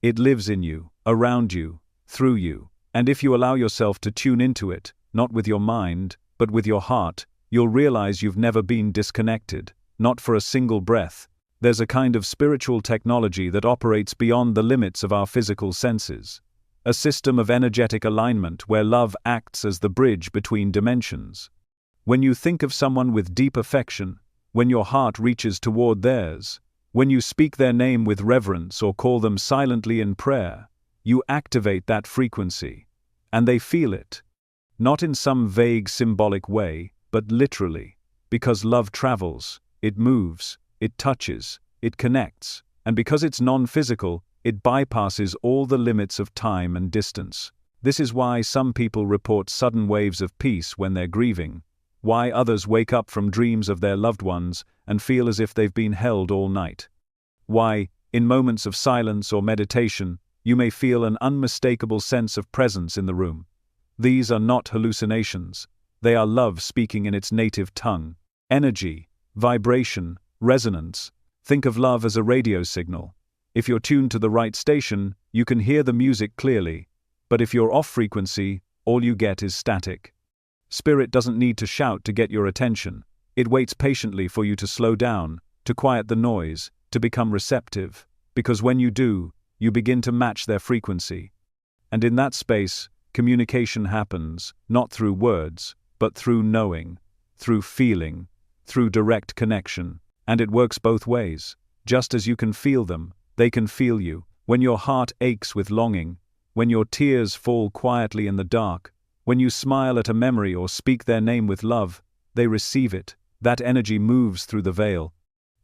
It lives in you, around you, through you. And if you allow yourself to tune into it, not with your mind, but with your heart, you'll realize you've never been disconnected, not for a single breath. There's a kind of spiritual technology that operates beyond the limits of our physical senses. A system of energetic alignment where love acts as the bridge between dimensions. When you think of someone with deep affection, when your heart reaches toward theirs, when you speak their name with reverence or call them silently in prayer, you activate that frequency. And they feel it. Not in some vague symbolic way, but literally. Because love travels, it moves, it touches, it connects, and because it's non-physical, it bypasses all the limits of time and distance. This is why some people report sudden waves of peace when they're grieving, why others wake up from dreams of their loved ones and feel as if they've been held all night. Why, in moments of silence or meditation, you may feel an unmistakable sense of presence in the room. These are not hallucinations. They are love speaking in its native tongue. Energy, vibration, resonance. Think of love as a radio signal. If you're tuned to the right station, you can hear the music clearly. But if you're off frequency, all you get is static. Spirit doesn't need to shout to get your attention. It waits patiently for you to slow down, to quiet the noise, to become receptive, because when you do, you begin to match their frequency. And in that space, communication happens, not through words, but through knowing, through feeling, through direct connection. And it works both ways. Just as you can feel them, they can feel you. When your heart aches with longing, when your tears fall quietly in the dark, when you smile at a memory or speak their name with love, they receive it. That energy moves through the veil.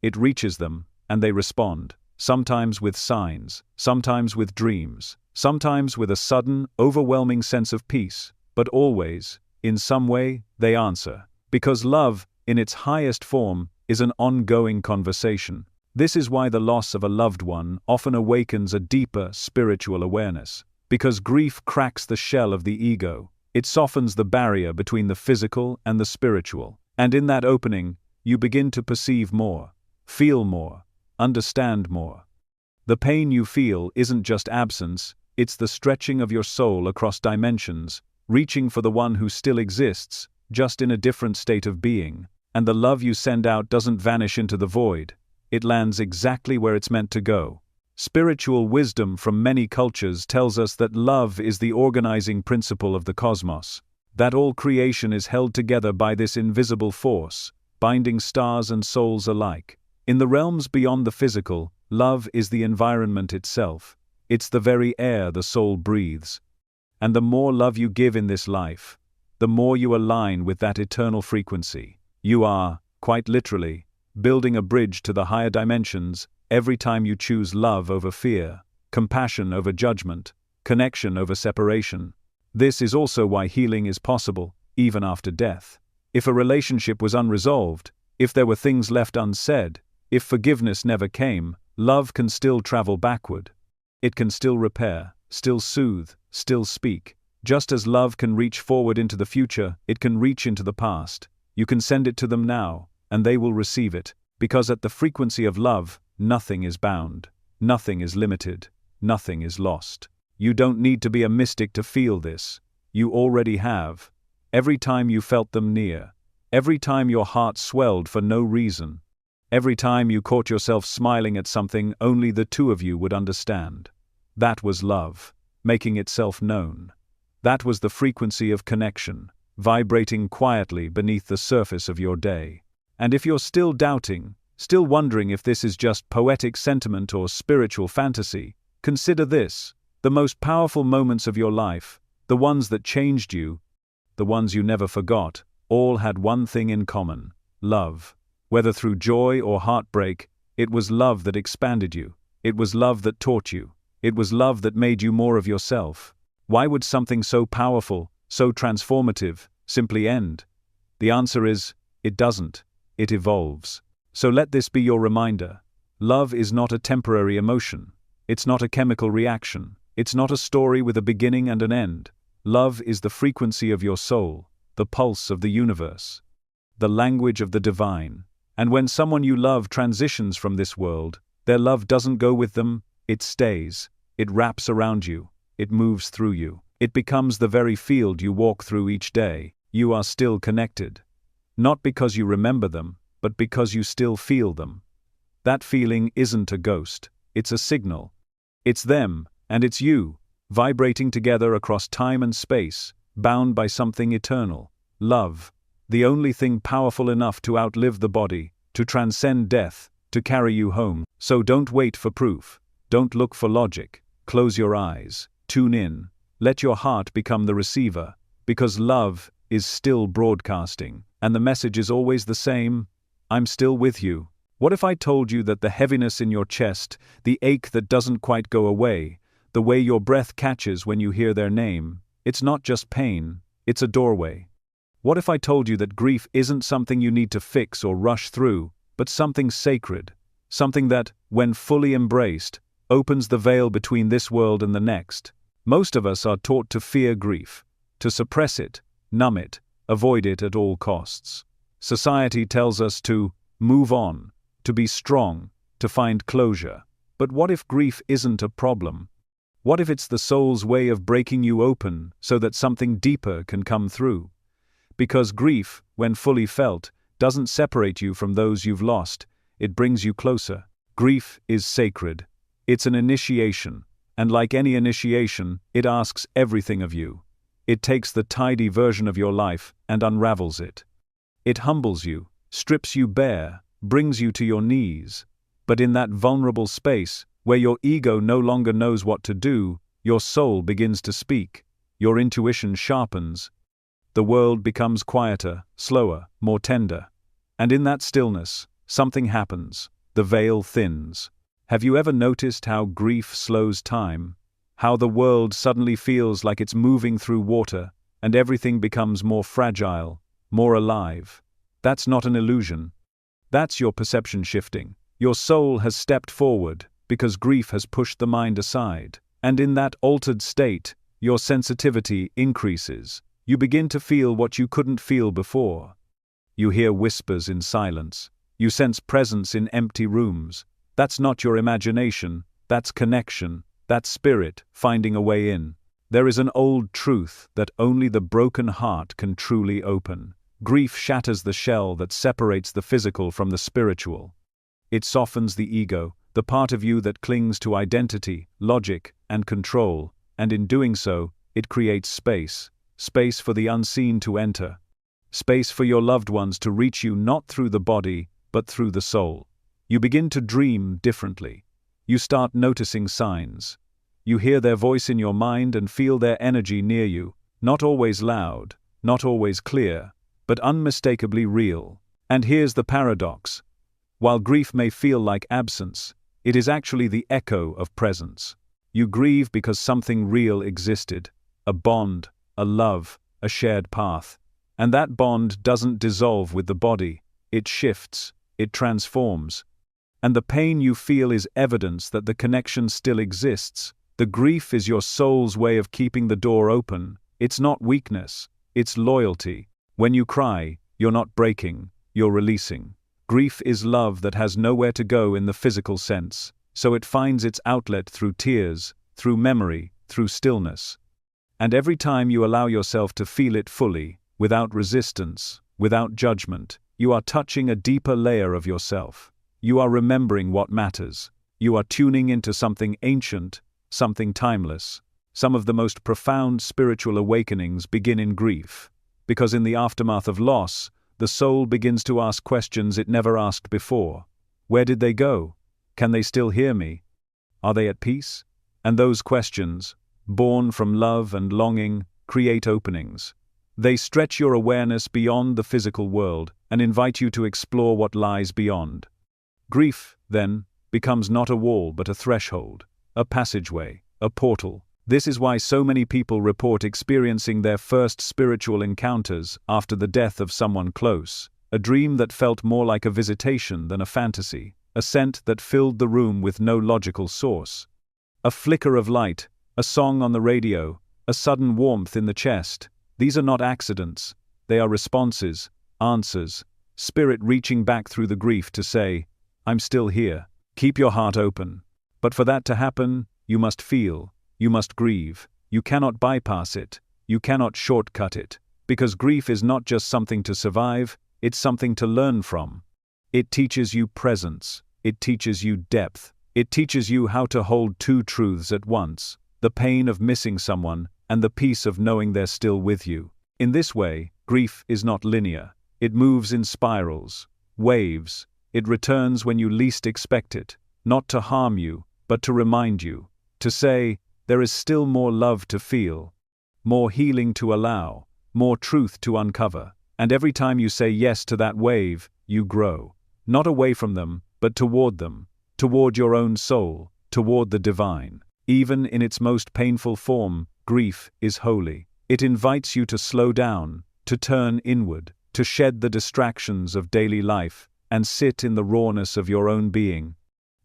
It reaches them, and they respond, sometimes with signs, sometimes with dreams, sometimes with a sudden, overwhelming sense of peace, but always, in some way, they answer. Because love, in its highest form, is an ongoing conversation. This is why the loss of a loved one often awakens a deeper spiritual awareness. Because grief cracks the shell of the ego. It softens the barrier between the physical and the spiritual. And in that opening, you begin to perceive more, feel more, understand more. The pain you feel isn't just absence, it's the stretching of your soul across dimensions, reaching for the one who still exists, just in a different state of being. And the love you send out doesn't vanish into the void. It lands exactly where it's meant to go. Spiritual wisdom from many cultures tells us that love is the organizing principle of the cosmos, that all creation is held together by this invisible force, binding stars and souls alike. In the realms beyond the physical, love is the environment itself. It's the very air the soul breathes. And the more love you give in this life, the more you align with that eternal frequency. You are, quite literally, building a bridge to the higher dimensions every time you choose love over fear, compassion over judgment, connection over separation. This is also why healing is possible, even after death. If a relationship was unresolved, if there were things left unsaid, if forgiveness never came, love can still travel backward. It can still repair, still soothe, still speak. Just as love can reach forward into the future, it can reach into the past. You can send it to them now, and they will receive it, because at the frequency of love, nothing is bound, nothing is limited, nothing is lost. You don't need to be a mystic to feel this. You already have. Every time you felt them near, every time your heart swelled for no reason, every time you caught yourself smiling at something only the two of you would understand. That was love, making itself known. That was the frequency of connection, vibrating quietly beneath the surface of your day. And if you're still doubting, still wondering if this is just poetic sentiment or spiritual fantasy, consider this. The most powerful moments of your life, the ones that changed you, the ones you never forgot, all had one thing in common: love. Whether through joy or heartbreak, it was love that expanded you. It was love that taught you. It was love that made you more of yourself. Why would something so powerful, so transformative, simply end? The answer is, it doesn't. It evolves. So let this be your reminder. Love is not a temporary emotion. It's not a chemical reaction. It's not a story with a beginning and an end. Love is the frequency of your soul, the pulse of the universe, the language of the divine. And when someone you love transitions from this world, their love doesn't go with them, it stays. It wraps around you. It moves through you. It becomes the very field you walk through each day. You are still connected. Not because you remember them, but because you still feel them. That feeling isn't a ghost. It's a signal. It's them, and it's you, vibrating together across time and space, bound by something eternal. Love. The only thing powerful enough to outlive the body, to transcend death, to carry you home. So don't wait for proof. Don't look for logic. Close your eyes. Tune in. Let your heart become the receiver. Because love is still broadcasting. And the message is always the same: I'm still with you. What if I told you that the heaviness in your chest, the ache that doesn't quite go away, the way your breath catches when you hear their name, it's not just pain, it's a doorway? What if I told you that grief isn't something you need to fix or rush through, but something sacred, something that, when fully embraced, opens the veil between this world and the next? Most of us are taught to fear grief, to suppress it, numb it, avoid it at all costs. Society tells us to move on, to be strong, to find closure. But what if grief isn't a problem? What if it's the soul's way of breaking you open so that something deeper can come through? Because grief, when fully felt, doesn't separate you from those you've lost, it brings you closer. Grief is sacred. It's an initiation, and like any initiation, it asks everything of you. It takes the tidy version of your life and unravels it. It humbles you, strips you bare, brings you to your knees. But in that vulnerable space, where your ego no longer knows what to do, your soul begins to speak. Your intuition sharpens. The world becomes quieter, slower, more tender. And in that stillness, something happens. The veil thins. Have you ever noticed how grief slows time? How the world suddenly feels like it's moving through water, and everything becomes more fragile, more alive? That's not an illusion. That's your perception shifting. Your soul has stepped forward, because grief has pushed the mind aside. And in that altered state, your sensitivity increases. You begin to feel what you couldn't feel before. You hear whispers in silence. You sense presence in empty rooms. That's not your imagination, that's connection, that's spirit finding a way in. There is an old truth that only the broken heart can truly open. Grief shatters the shell that separates the physical from the spiritual. It softens the ego, the part of you that clings to identity, logic, and control, and in doing so, it creates space. Space for the unseen to enter. Space for your loved ones to reach you not through the body, but through the soul. You begin to dream differently. You start noticing signs. You hear their voice in your mind and feel their energy near you, not always loud, not always clear, but unmistakably real. And here's the paradox. While grief may feel like absence, it is actually the echo of presence. You grieve because something real existed, a bond, a love, a shared path. And that bond doesn't dissolve with the body, it shifts, it transforms. And the pain you feel is evidence that the connection still exists. The grief is your soul's way of keeping the door open. It's not weakness, it's loyalty. When you cry, you're not breaking, you're releasing. Grief is love that has nowhere to go in the physical sense, so it finds its outlet through tears, through memory, through stillness. And every time you allow yourself to feel it fully, without resistance, without judgment, you are touching a deeper layer of yourself. You are remembering what matters. You are tuning into something ancient, something timeless. Some of the most profound spiritual awakenings begin in grief, because in the aftermath of loss, the soul begins to ask questions it never asked before. Where did they go? Can they still hear me? Are they at peace? And those questions, born from love and longing, create openings. They stretch your awareness beyond the physical world and invite you to explore what lies beyond. Grief, then, becomes not a wall but a threshold, a passageway, a portal. This is why so many people report experiencing their first spiritual encounters after the death of someone close, a dream that felt more like a visitation than a fantasy, a scent that filled the room with no logical source. A flicker of light, a song on the radio, a sudden warmth in the chest. These are not accidents, they are responses, answers, spirit reaching back through the grief to say, I'm still here. Keep your heart open. But for that to happen, you must feel, you must grieve, you cannot bypass it, you cannot shortcut it, because grief is not just something to survive, it's something to learn from. It teaches you presence, it teaches you depth, it teaches you how to hold two truths at once, the pain of missing someone and the peace of knowing they're still with you. In this way, grief is not linear. It moves in spirals, waves. It returns when you least expect it, not to harm you, but to remind you, to say, there is still more love to feel, more healing to allow, more truth to uncover. And every time you say yes to that wave, you grow. Not away from them, but toward them, toward your own soul, toward the divine. Even in its most painful form, grief is holy. It invites you to slow down, to turn inward, to shed the distractions of daily life, and sit in the rawness of your own being.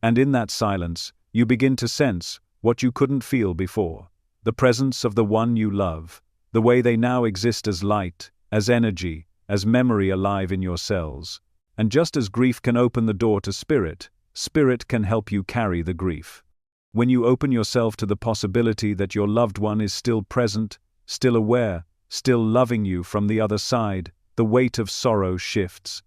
And in that silence, you begin to sense what you couldn't feel before. The presence of the one you love, the way they now exist as light, as energy, as memory alive in your cells. And just as grief can open the door to spirit, spirit can help you carry the grief. When you open yourself to the possibility that your loved one is still present, still aware, still loving you from the other side, the weight of sorrow shifts.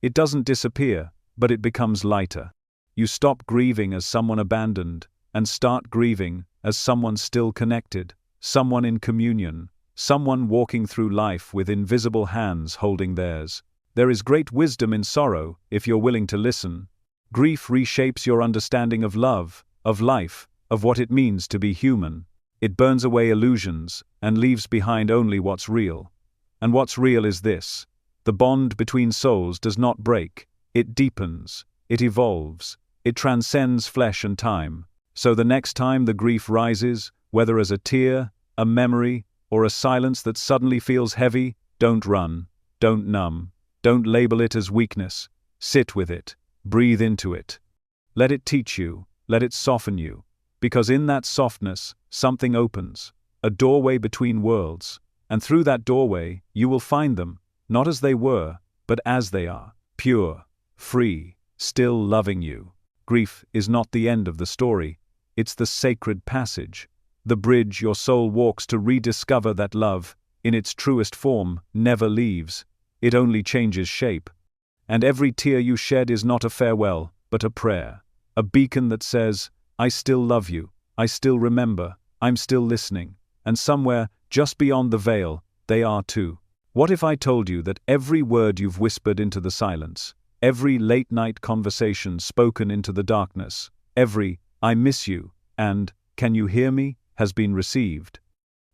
It doesn't disappear, but it becomes lighter. You stop grieving as someone abandoned, and start grieving as someone still connected, someone in communion, someone walking through life with invisible hands holding theirs. There is great wisdom in sorrow, if you're willing to listen. Grief reshapes your understanding of love, of life, of what it means to be human. It burns away illusions, and leaves behind only what's real. And what's real is this: the bond between souls does not break, it deepens, it evolves, it transcends flesh and time. So the next time the grief rises, whether as a tear, a memory, or a silence that suddenly feels heavy, don't run, don't numb, don't label it as weakness. Sit with it, breathe into it. Let it teach you, let it soften you, because in that softness, something opens, a doorway between worlds, and through that doorway, you will find them, not as they were, but as they are, pure, free, still loving you. Grief is not the end of the story, it's the sacred passage, the bridge your soul walks to rediscover that love, in its truest form, never leaves, it only changes shape. And every tear you shed is not a farewell, but a prayer, a beacon that says, I still love you, I still remember, I'm still listening, and somewhere, just beyond the veil, they are too. What if I told you that every word you've whispered into the silence, every late-night conversation spoken into the darkness, every, I miss you, and, can you hear me, has been received?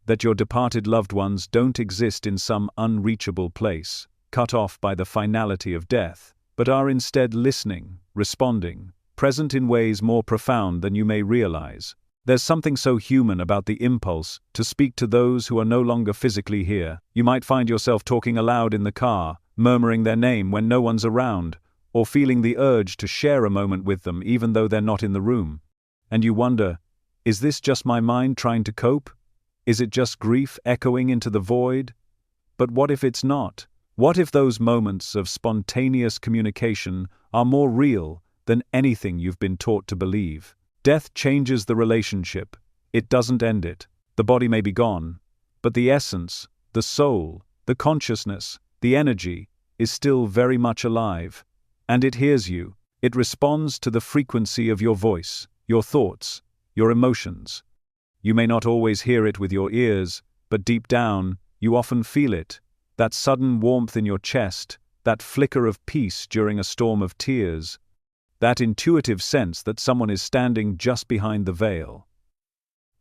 That your departed loved ones don't exist in some unreachable place, cut off by the finality of death, but are instead listening, responding, present in ways more profound than you may realize. There's something so human about the impulse to speak to those who are no longer physically here. You might find yourself talking aloud in the car, murmuring their name when no one's around, or feeling the urge to share a moment with them even though they're not in the room. And you wonder, is this just my mind trying to cope? Is it just grief echoing into the void? But what if it's not? What if those moments of spontaneous communication are more real than anything you've been taught to believe? Death changes the relationship. It doesn't end it. The body may be gone, but the essence, the soul, the consciousness, the energy, is still very much alive. And it hears you. It responds to the frequency of your voice, your thoughts, your emotions. You may not always hear it with your ears, but deep down, you often feel it. That sudden warmth in your chest, that flicker of peace during a storm of tears, that intuitive sense that someone is standing just behind the veil.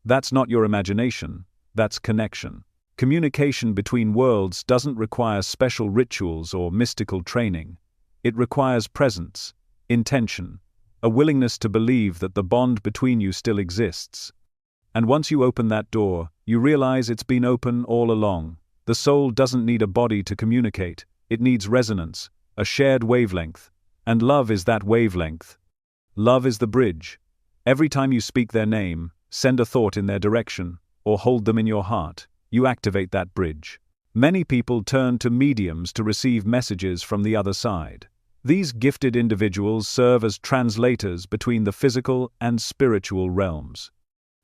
That's not your imagination, that's connection. Communication between worlds doesn't require special rituals or mystical training. It requires presence, intention, a willingness to believe that the bond between you still exists. And once you open that door, you realize it's been open all along. The soul doesn't need a body to communicate, it needs resonance, a shared wavelength. And love is that wavelength. Love is the bridge. Every time you speak their name, send a thought in their direction, or hold them in your heart, you activate that bridge. Many people turn to mediums to receive messages from the other side. These gifted individuals serve as translators between the physical and spiritual realms.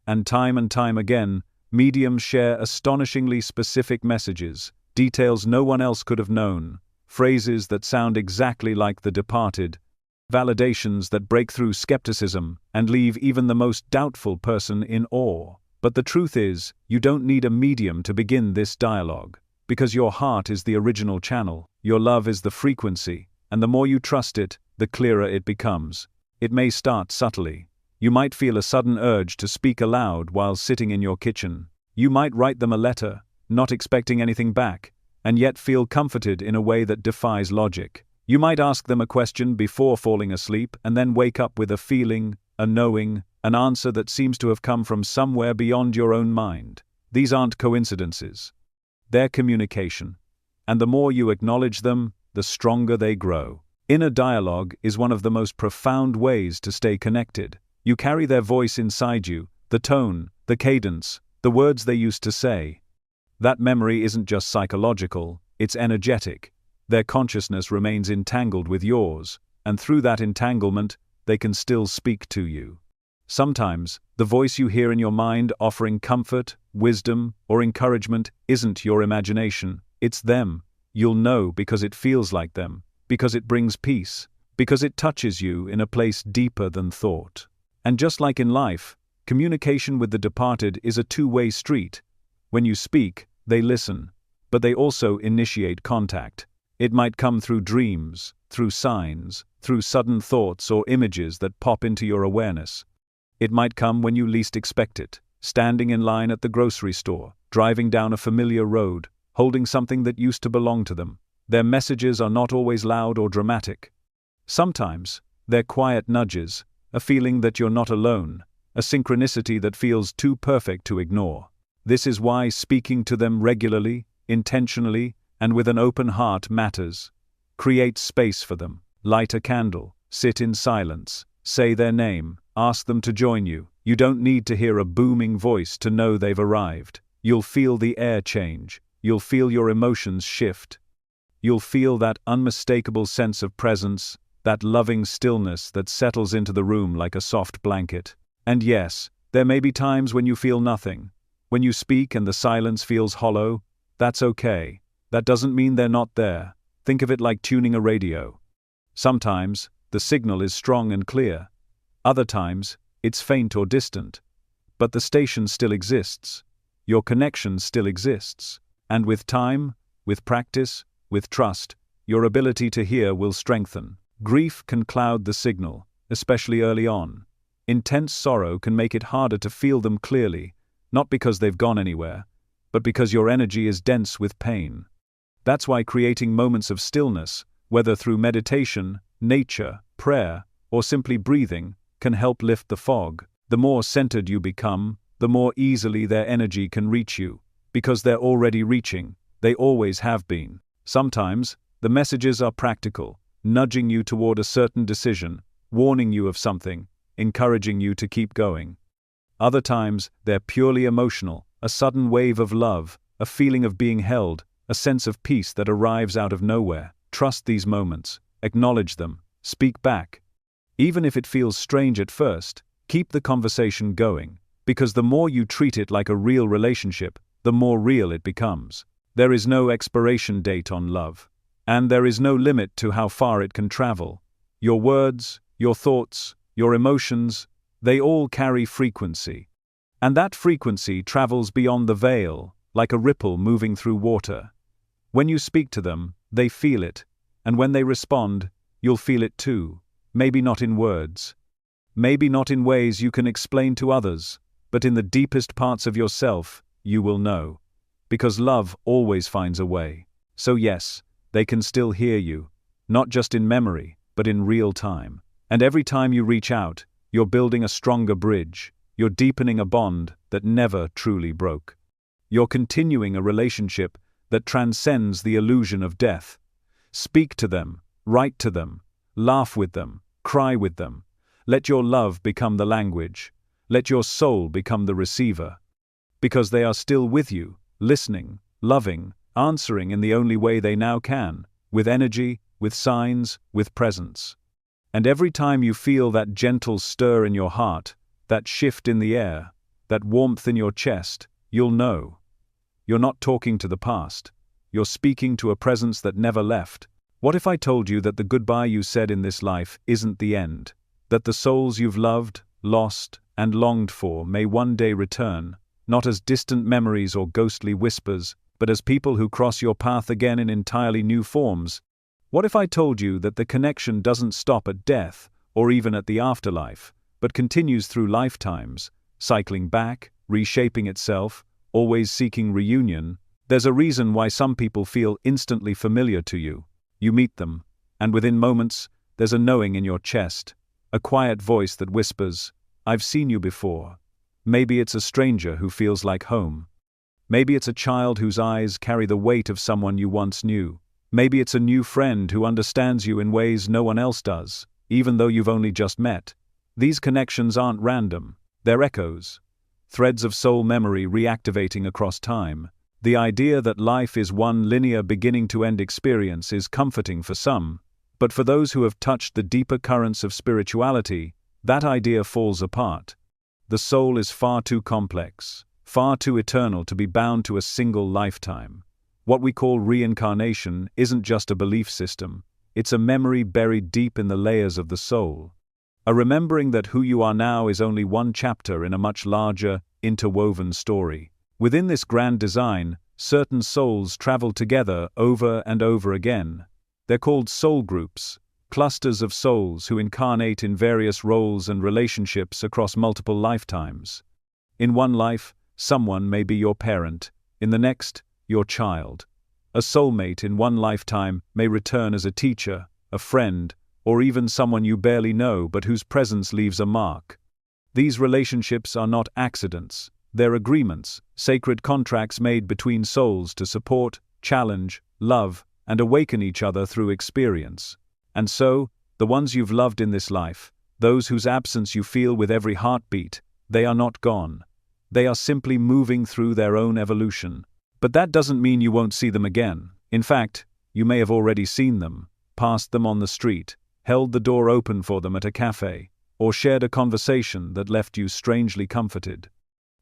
And time again, mediums share astonishingly specific messages, details no one else could have known, phrases that sound exactly like the departed, validations that break through skepticism and leave even the most doubtful person in awe. But the truth is, you don't need a medium to begin this dialogue, because your heart is the original channel, your love is the frequency, and the more you trust it, the clearer it becomes. It may start subtly. You might feel a sudden urge to speak aloud while sitting in your kitchen. You might write them a letter, not expecting anything back, and yet feel comforted in a way that defies logic. You might ask them a question before falling asleep and then wake up with a feeling, a knowing, an answer that seems to have come from somewhere beyond your own mind. These aren't coincidences. They're communication. And the more you acknowledge them, the stronger they grow. Inner dialogue is one of the most profound ways to stay connected. You carry their voice inside you, the tone, the cadence, the words they used to say. That memory isn't just psychological, it's energetic. Their consciousness remains entangled with yours, and through that entanglement, they can still speak to you. Sometimes, the voice you hear in your mind offering comfort, wisdom, or encouragement isn't your imagination, it's them. You'll know because it feels like them, because it brings peace, because it touches you in a place deeper than thought. And just like in life, communication with the departed is a two-way street. When you speak, they listen, but they also initiate contact. It might come through dreams, through signs, through sudden thoughts or images that pop into your awareness. It might come when you least expect it, standing in line at the grocery store, driving down a familiar road, holding something that used to belong to them. Their messages are not always loud or dramatic. Sometimes, they're quiet nudges, a feeling that you're not alone, a synchronicity that feels too perfect to ignore. This is why speaking to them regularly, intentionally, and with an open heart matters. Create space for them, light a candle, sit in silence, say their name, ask them to join you. You don't need to hear a booming voice to know they've arrived. You'll feel the air change, you'll feel your emotions shift. You'll feel that unmistakable sense of presence, that loving stillness that settles into the room like a soft blanket. And yes, there may be times when you feel nothing. When you speak and the silence feels hollow, that's okay. That doesn't mean they're not there. Think of it like tuning a radio. Sometimes, the signal is strong and clear. Other times, it's faint or distant. But the station still exists. Your connection still exists. And with time, with practice, with trust, your ability to hear will strengthen. Grief can cloud the signal, especially early on. Intense sorrow can make it harder to feel them clearly, not because they've gone anywhere, but because your energy is dense with pain. That's why creating moments of stillness, whether through meditation, nature, prayer, or simply breathing, can help lift the fog. The more centered you become, the more easily their energy can reach you, because they're already reaching. They always have been. Sometimes, the messages are practical, nudging you toward a certain decision, warning you of something, encouraging you to keep going. Other times, they're purely emotional, a sudden wave of love, a feeling of being held, a sense of peace that arrives out of nowhere. Trust these moments, acknowledge them, speak back. Even if it feels strange at first, keep the conversation going, because the more you treat it like a real relationship, the more real it becomes. There is no expiration date on love, and there is no limit to how far it can travel. Your words, your thoughts, your emotions, they all carry frequency. And that frequency travels beyond the veil, like a ripple moving through water. When you speak to them, they feel it, and when they respond, you'll feel it too. Maybe not in words. Maybe not in ways you can explain to others, but in the deepest parts of yourself, you will know. Because love always finds a way. So yes, they can still hear you, not just in memory, but in real time. And every time you reach out, you're building a stronger bridge. You're deepening a bond that never truly broke. You're continuing a relationship that transcends the illusion of death. Speak to them, write to them, laugh with them, cry with them. Let your love become the language. Let your soul become the receiver. Because they are still with you, listening, loving, answering in the only way they now can, with energy, with signs, with presence. And every time you feel that gentle stir in your heart, that shift in the air, that warmth in your chest, you'll know. You're not talking to the past. You're speaking to a presence that never left. What if I told you that the goodbye you said in this life isn't the end? That the souls you've loved, lost, and longed for may one day return, not as distant memories or ghostly whispers, but as people who cross your path again in entirely new forms? What if I told you that the connection doesn't stop at death, or even at the afterlife, but continues through lifetimes, cycling back, reshaping itself, always seeking reunion? There's a reason why some people feel instantly familiar to you. You meet them, and within moments, there's a knowing in your chest, a quiet voice that whispers, "I've seen you before." Maybe it's a stranger who feels like home. Maybe it's a child whose eyes carry the weight of someone you once knew. Maybe it's a new friend who understands you in ways no one else does, even though you've only just met. These connections aren't random. They're echoes. Threads of soul memory reactivating across time. The idea that life is one linear beginning-to-end experience is comforting for some, but for those who have touched the deeper currents of spirituality, that idea falls apart. The soul is far too complex, far too eternal to be bound to a single lifetime. What we call reincarnation isn't just a belief system, It's a memory buried deep in the layers of the soul. A remembering that who you are now is only one chapter in a much larger, interwoven story. Within this grand design, certain souls travel together over and over again. They're called soul groups, clusters of souls who incarnate in various roles and relationships across multiple lifetimes. In one life, someone may be your parent, in the next, your child. A soulmate in one lifetime may return as a teacher, a friend, or even someone you barely know but whose presence leaves a mark. These relationships are not accidents, they're agreements, sacred contracts made between souls to support, challenge, love, and awaken each other through experience. And so, the ones you've loved in this life, those whose absence you feel with every heartbeat, they are not gone. They are simply moving through their own evolution. But that doesn't mean you won't see them again. In fact, you may have already seen them, passed them on the street, held the door open for them at a cafe, or shared a conversation that left you strangely comforted.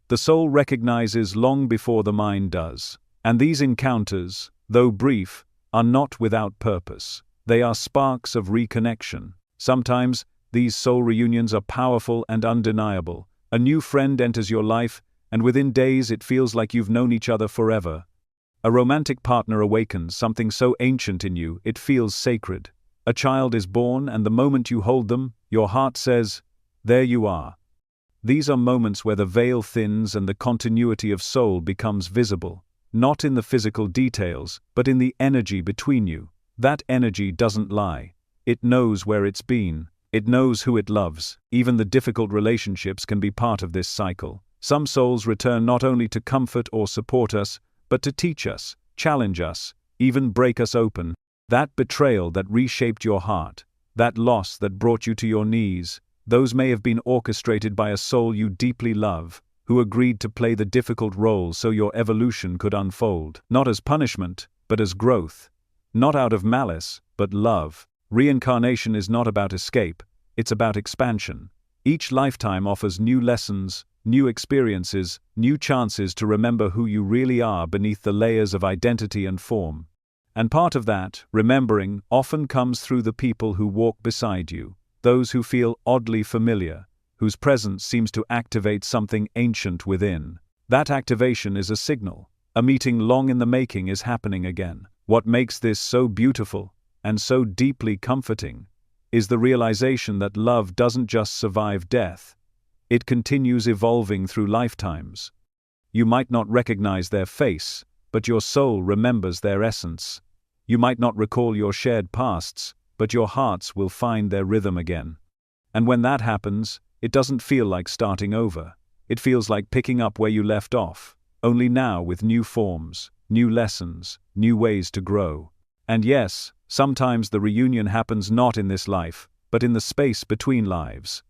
The soul recognizes long before the mind does. And these encounters, though brief, are not without purpose. They are sparks of reconnection. Sometimes, these soul reunions are powerful and undeniable. A new friend enters your life, and within days it feels like you've known each other forever. A romantic partner awakens something so ancient in you it feels sacred. A child is born, and the moment you hold them, your heart says, "There you are." These are moments where the veil thins and the continuity of soul becomes visible, not in the physical details, but in the energy between you. That energy doesn't lie. It knows where it's been. It knows who it loves. Even the difficult relationships can be part of this cycle. Some souls return not only to comfort or support us, but to teach us, challenge us, even break us open. That betrayal that reshaped your heart, that loss that brought you to your knees, those may have been orchestrated by a soul you deeply love, who agreed to play the difficult role so your evolution could unfold. Not as punishment, but as growth. Not out of malice, but love. Reincarnation is not about escape, it's about expansion. Each lifetime offers new lessons, new experiences, new chances to remember who you really are beneath the layers of identity and form. And part of that, remembering, often comes through the people who walk beside you, those who feel oddly familiar, whose presence seems to activate something ancient within. That activation is a signal. A meeting long in the making is happening again. What makes this so beautiful, and so deeply comforting, is the realization that love doesn't just survive death. It continues evolving through lifetimes. You might not recognize their face, but your soul remembers their essence. You might not recall your shared pasts, but your hearts will find their rhythm again. And when that happens, it doesn't feel like starting over. It feels like picking up where you left off, only now with new forms, new lessons, new ways to grow. And yes, sometimes the reunion happens not in this life, but in the space between lives.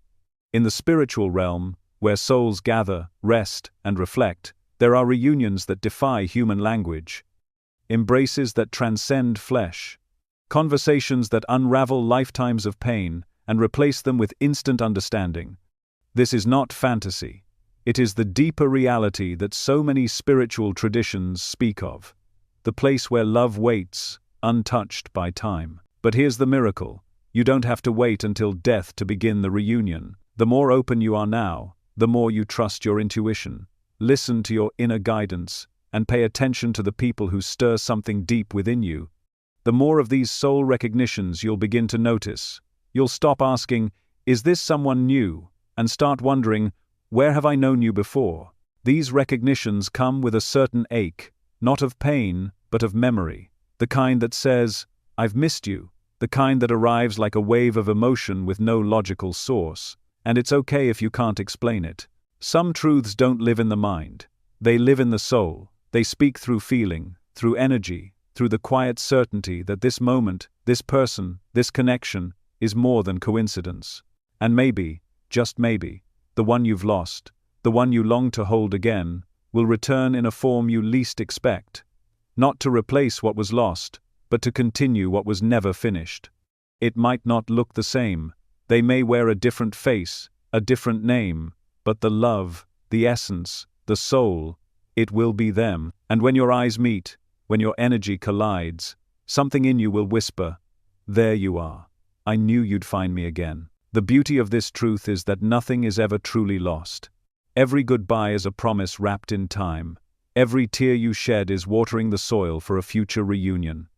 In the spiritual realm, where souls gather, rest, and reflect, there are reunions that defy human language. Embraces that transcend flesh. Conversations that unravel lifetimes of pain and replace them with instant understanding. This is not fantasy. It is the deeper reality that so many spiritual traditions speak of. The place where love waits, untouched by time. But here's the miracle. You don't have to wait until death to begin the reunion. The more open you are now, the more you trust your intuition. Listen to your inner guidance, and pay attention to the people who stir something deep within you. The more of these soul recognitions you'll begin to notice. You'll stop asking, "Is this someone new?" and start wondering, "Where have I known you before?" These recognitions come with a certain ache, not of pain, but of memory. The kind that says, "I've missed you." The kind that arrives like a wave of emotion with no logical source. And it's okay if you can't explain it. Some truths don't live in the mind. They live in the soul. They speak through feeling, through energy, through the quiet certainty that this moment, this person, this connection, is more than coincidence. And maybe, just maybe, the one you've lost, the one you long to hold again, will return in a form you least expect. Not to replace what was lost, but to continue what was never finished. It might not look the same. They may wear a different face, a different name, but the love, the essence, the soul, it will be them. And when your eyes meet, when your energy collides, something in you will whisper, There you are. I knew you'd find me again. The beauty of this truth is that nothing is ever truly lost. Every goodbye is a promise wrapped in time. Every tear you shed is watering the soil for a future reunion.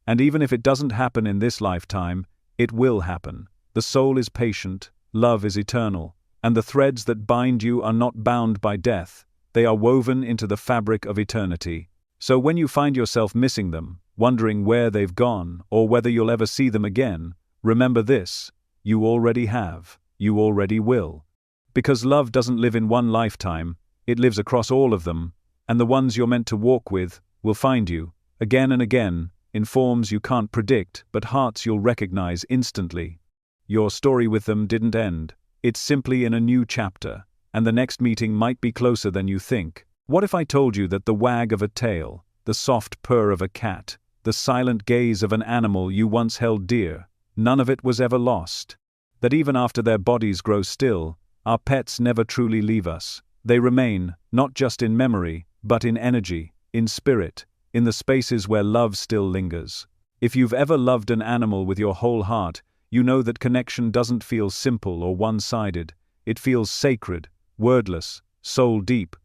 And even if it doesn't happen in this lifetime, it will happen. The soul is patient, love is eternal, and the threads that bind you are not bound by death, they are woven into the fabric of eternity. So when you find yourself missing them, wondering where they've gone, or whether you'll ever see them again, remember this: you already have, you already will. Because love doesn't live in one lifetime, it lives across all of them, and the ones you're meant to walk with will find you, again and again, in forms you can't predict, but hearts you'll recognize instantly. Your story with them didn't end. It's simply in a new chapter, and the next meeting might be closer than you think. What if I told you that the wag of a tail, the soft purr of a cat, the silent gaze of an animal you once held dear, none of it was ever lost? That even after their bodies grow still, our pets never truly leave us. They remain, not just in memory, but in energy, in spirit, in the spaces where love still lingers. If you've ever loved an animal with your whole heart, you know that connection doesn't feel simple or one-sided. It feels sacred, wordless, soul-deep.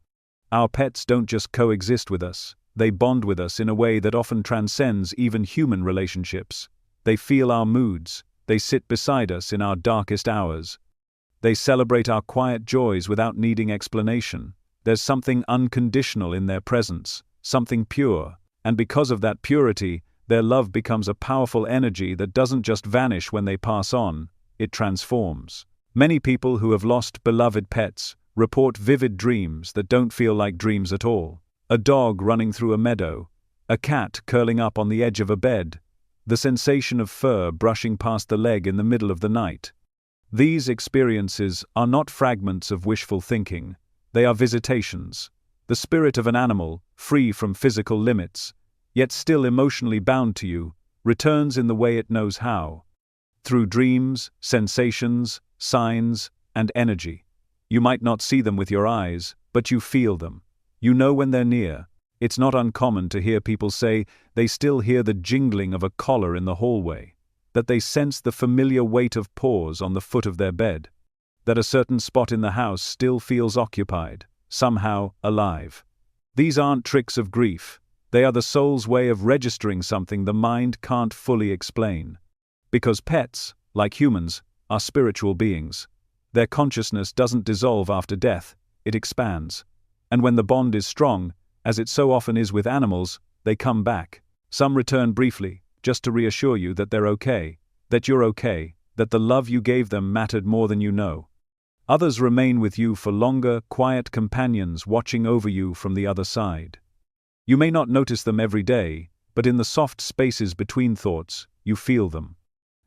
Our pets don't just coexist with us, they bond with us in a way that often transcends even human relationships. They feel our moods, they sit beside us in our darkest hours. They celebrate our quiet joys without needing explanation. There's something unconditional in their presence, something pure, and because of that purity, their love becomes a powerful energy that doesn't just vanish when they pass on, it transforms. Many people who have lost beloved pets report vivid dreams that don't feel like dreams at all. A dog running through a meadow, a cat curling up on the edge of a bed, the sensation of fur brushing past the leg in the middle of the night. These experiences are not fragments of wishful thinking, they are visitations. The spirit of an animal, free from physical limits, yet still emotionally bound to you, returns in the way it knows how. Through dreams, sensations, signs, and energy. You might not see them with your eyes, but you feel them. You know when they're near. It's not uncommon to hear people say they still hear the jingling of a collar in the hallway, that they sense the familiar weight of paws on the foot of their bed, that a certain spot in the house still feels occupied, somehow alive. These aren't tricks of grief. They are the soul's way of registering something the mind can't fully explain. Because pets, like humans, are spiritual beings. Their consciousness doesn't dissolve after death, it expands. And when the bond is strong, as it so often is with animals, they come back. Some return briefly, just to reassure you that they're okay, that you're okay, that the love you gave them mattered more than you know. Others remain with you for longer, quiet companions watching over you from the other side. You may not notice them every day, but in the soft spaces between thoughts, you feel them.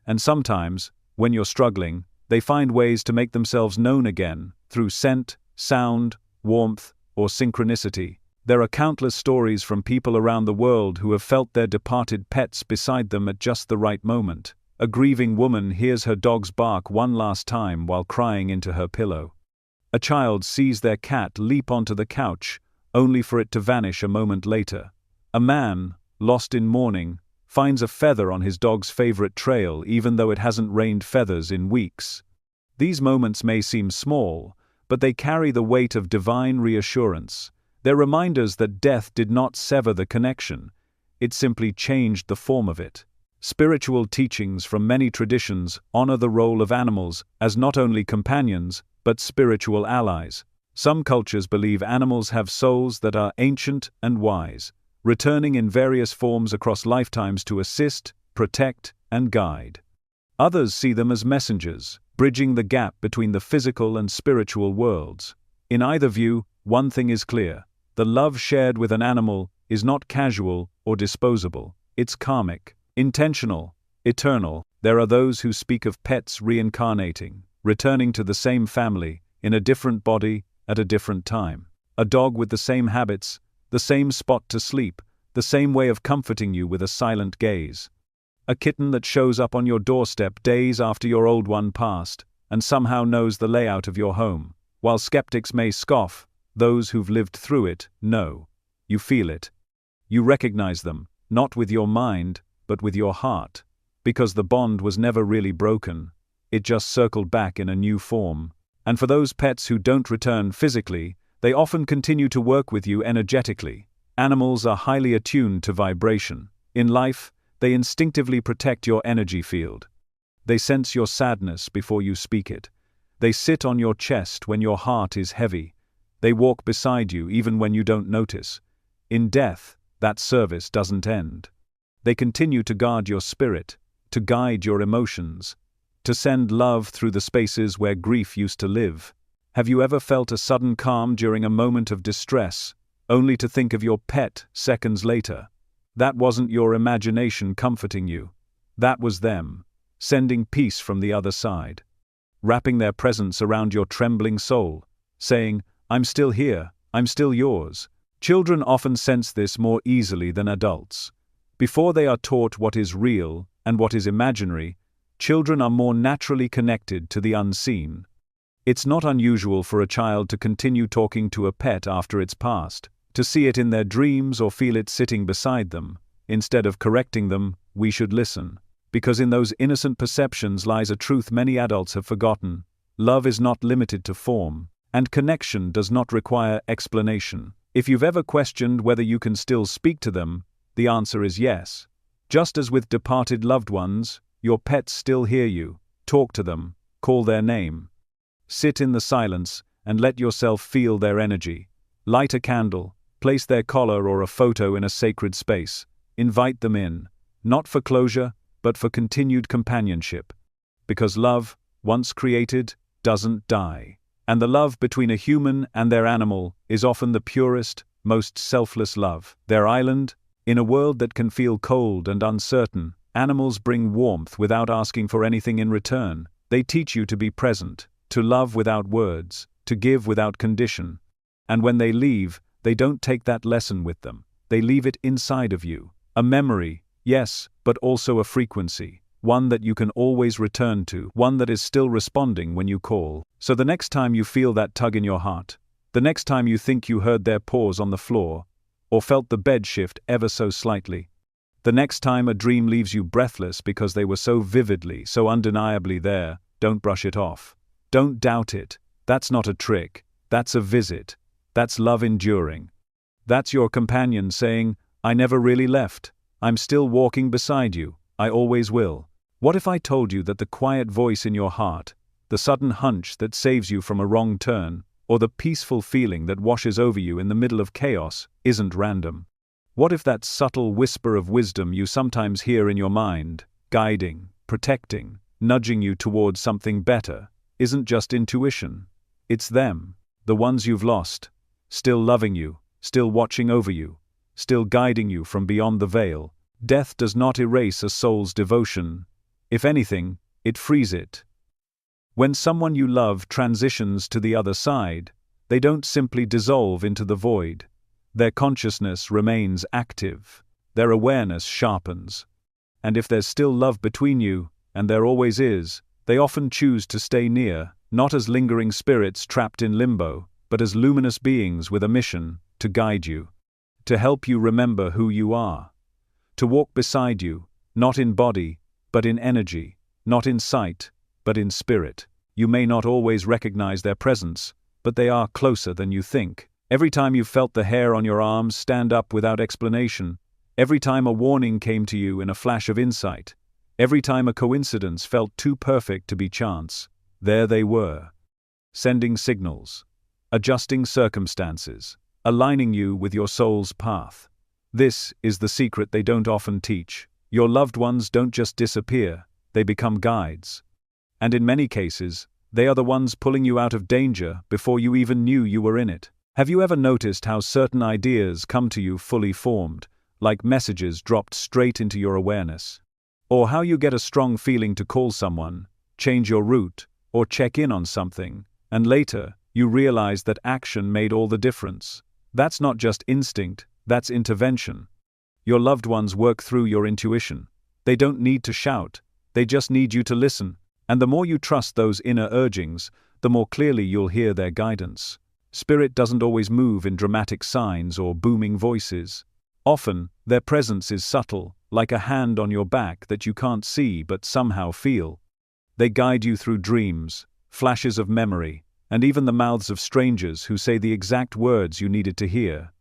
And sometimes, when you're struggling, they find ways to make themselves known again, through scent, sound, warmth, or synchronicity. There are countless stories from people around the world who have felt their departed pets beside them at just the right moment. A grieving woman hears her dog's bark one last time while crying into her pillow. A child sees their cat leap onto the couch, only for it to vanish a moment later. A man, lost in mourning, finds a feather on his dog's favorite trail even though it hasn't rained feathers in weeks. These moments may seem small, but they carry the weight of divine reassurance. They're reminders that death did not sever the connection, it simply changed the form of it. Spiritual teachings from many traditions honor the role of animals as not only companions, but spiritual allies. Some cultures believe animals have souls that are ancient and wise, returning in various forms across lifetimes to assist, protect, and guide. Others see them as messengers, bridging the gap between the physical and spiritual worlds. In either view, one thing is clear: the love shared with an animal is not casual or disposable, it's karmic, intentional, eternal. There are those who speak of pets reincarnating, returning to the same family, in a different body, at a different time. A dog with the same habits, the same spot to sleep, the same way of comforting you with a silent gaze. A kitten that shows up on your doorstep days after your old one passed, and somehow knows the layout of your home. While skeptics may scoff, those who've lived through it know. You feel it. You recognize them, not with your mind, but with your heart. because the bond was never really broken, it just circled back in a new form. And for those pets who don't return physically, they often continue to work with you energetically. Animals are highly attuned to vibration. In life, they instinctively protect your energy field. They sense your sadness before you speak it. They sit on your chest when your heart is heavy. They walk beside you even when you don't notice. In death, that service doesn't end. They continue to guard your spirit, to guide your emotions, to send love through the spaces where grief used to live. Have you ever felt a sudden calm during a moment of distress, only to think of your pet seconds later? That wasn't your imagination comforting you. That was them, sending peace from the other side, wrapping their presence around your trembling soul, saying, "I'm still here, I'm still yours." Children often sense this more easily than adults. Before they are taught what is real and what is imaginary, children are more naturally connected to the unseen. It's not unusual for a child to continue talking to a pet after it's passed, to see it in their dreams or feel it sitting beside them. Instead of correcting them, we should listen. Because in those innocent perceptions lies a truth many adults have forgotten. Love is not limited to form, and connection does not require explanation. If you've ever questioned whether you can still speak to them, the answer is yes. Just as with departed loved ones, your pets still hear you. Talk to them, call their name. Sit in the silence and let yourself feel their energy. Light a candle, place their collar or a photo in a sacred space. Invite them in, not for closure, but for continued companionship. Because love, once created, doesn't die. And the love between a human and their animal is often the purest, most selfless love. Their island, in a world that can feel cold and uncertain, animals bring warmth without asking for anything in return. They teach you to be present, to love without words, to give without condition. And when they leave, they don't take that lesson with them. They leave it inside of you. A memory, yes, but also a frequency, one that you can always return to, one that is still responding when you call. So the next time you feel that tug in your heart, the next time you think you heard their paws on the floor, or felt the bed shift ever so slightly, the next time a dream leaves you breathless because they were so vividly, so undeniably there, don't brush it off. Don't doubt it. That's not a trick. That's a visit. That's love enduring. That's your companion saying, "I never really left. I'm still walking beside you. I always will." What if I told you that the quiet voice in your heart, the sudden hunch that saves you from a wrong turn, or the peaceful feeling that washes over you in the middle of chaos, isn't random? What if that subtle whisper of wisdom you sometimes hear in your mind, guiding, protecting, nudging you towards something better, isn't just intuition? It's them, the ones you've lost, still loving you, still watching over you, still guiding you from beyond the veil. Death does not erase a soul's devotion. If anything, it frees it. When someone you love transitions to the other side, they don't simply dissolve into the void. Their consciousness remains active. Their awareness sharpens. And if there's still love between you, and there always is, they often choose to stay near, not as lingering spirits trapped in limbo, but as luminous beings with a mission, to guide you, to help you remember who you are, to walk beside you, not in body, but in energy, not in sight, but in spirit. You may not always recognize their presence, but they are closer than you think. Every time you felt the hair on your arms stand up without explanation, every time a warning came to you in a flash of insight, every time a coincidence felt too perfect to be chance, there they were, sending signals, adjusting circumstances, aligning you with your soul's path. This is the secret they don't often teach. Your loved ones don't just disappear, they become guides. And in many cases, they are the ones pulling you out of danger before you even knew you were in it. Have you ever noticed how certain ideas come to you fully formed, like messages dropped straight into your awareness? Or how you get a strong feeling to call someone, change your route, or check in on something, and later, you realize that action made all the difference. That's not just instinct, that's intervention. Your loved ones work through your intuition. They don't need to shout, they just need you to listen. And the more you trust those inner urgings, the more clearly you'll hear their guidance. Spirit doesn't always move in dramatic signs or booming voices. Often, their presence is subtle, like a hand on your back that you can't see but somehow feel. They guide you through dreams, flashes of memory, and even the mouths of strangers who say the exact words you needed to hear.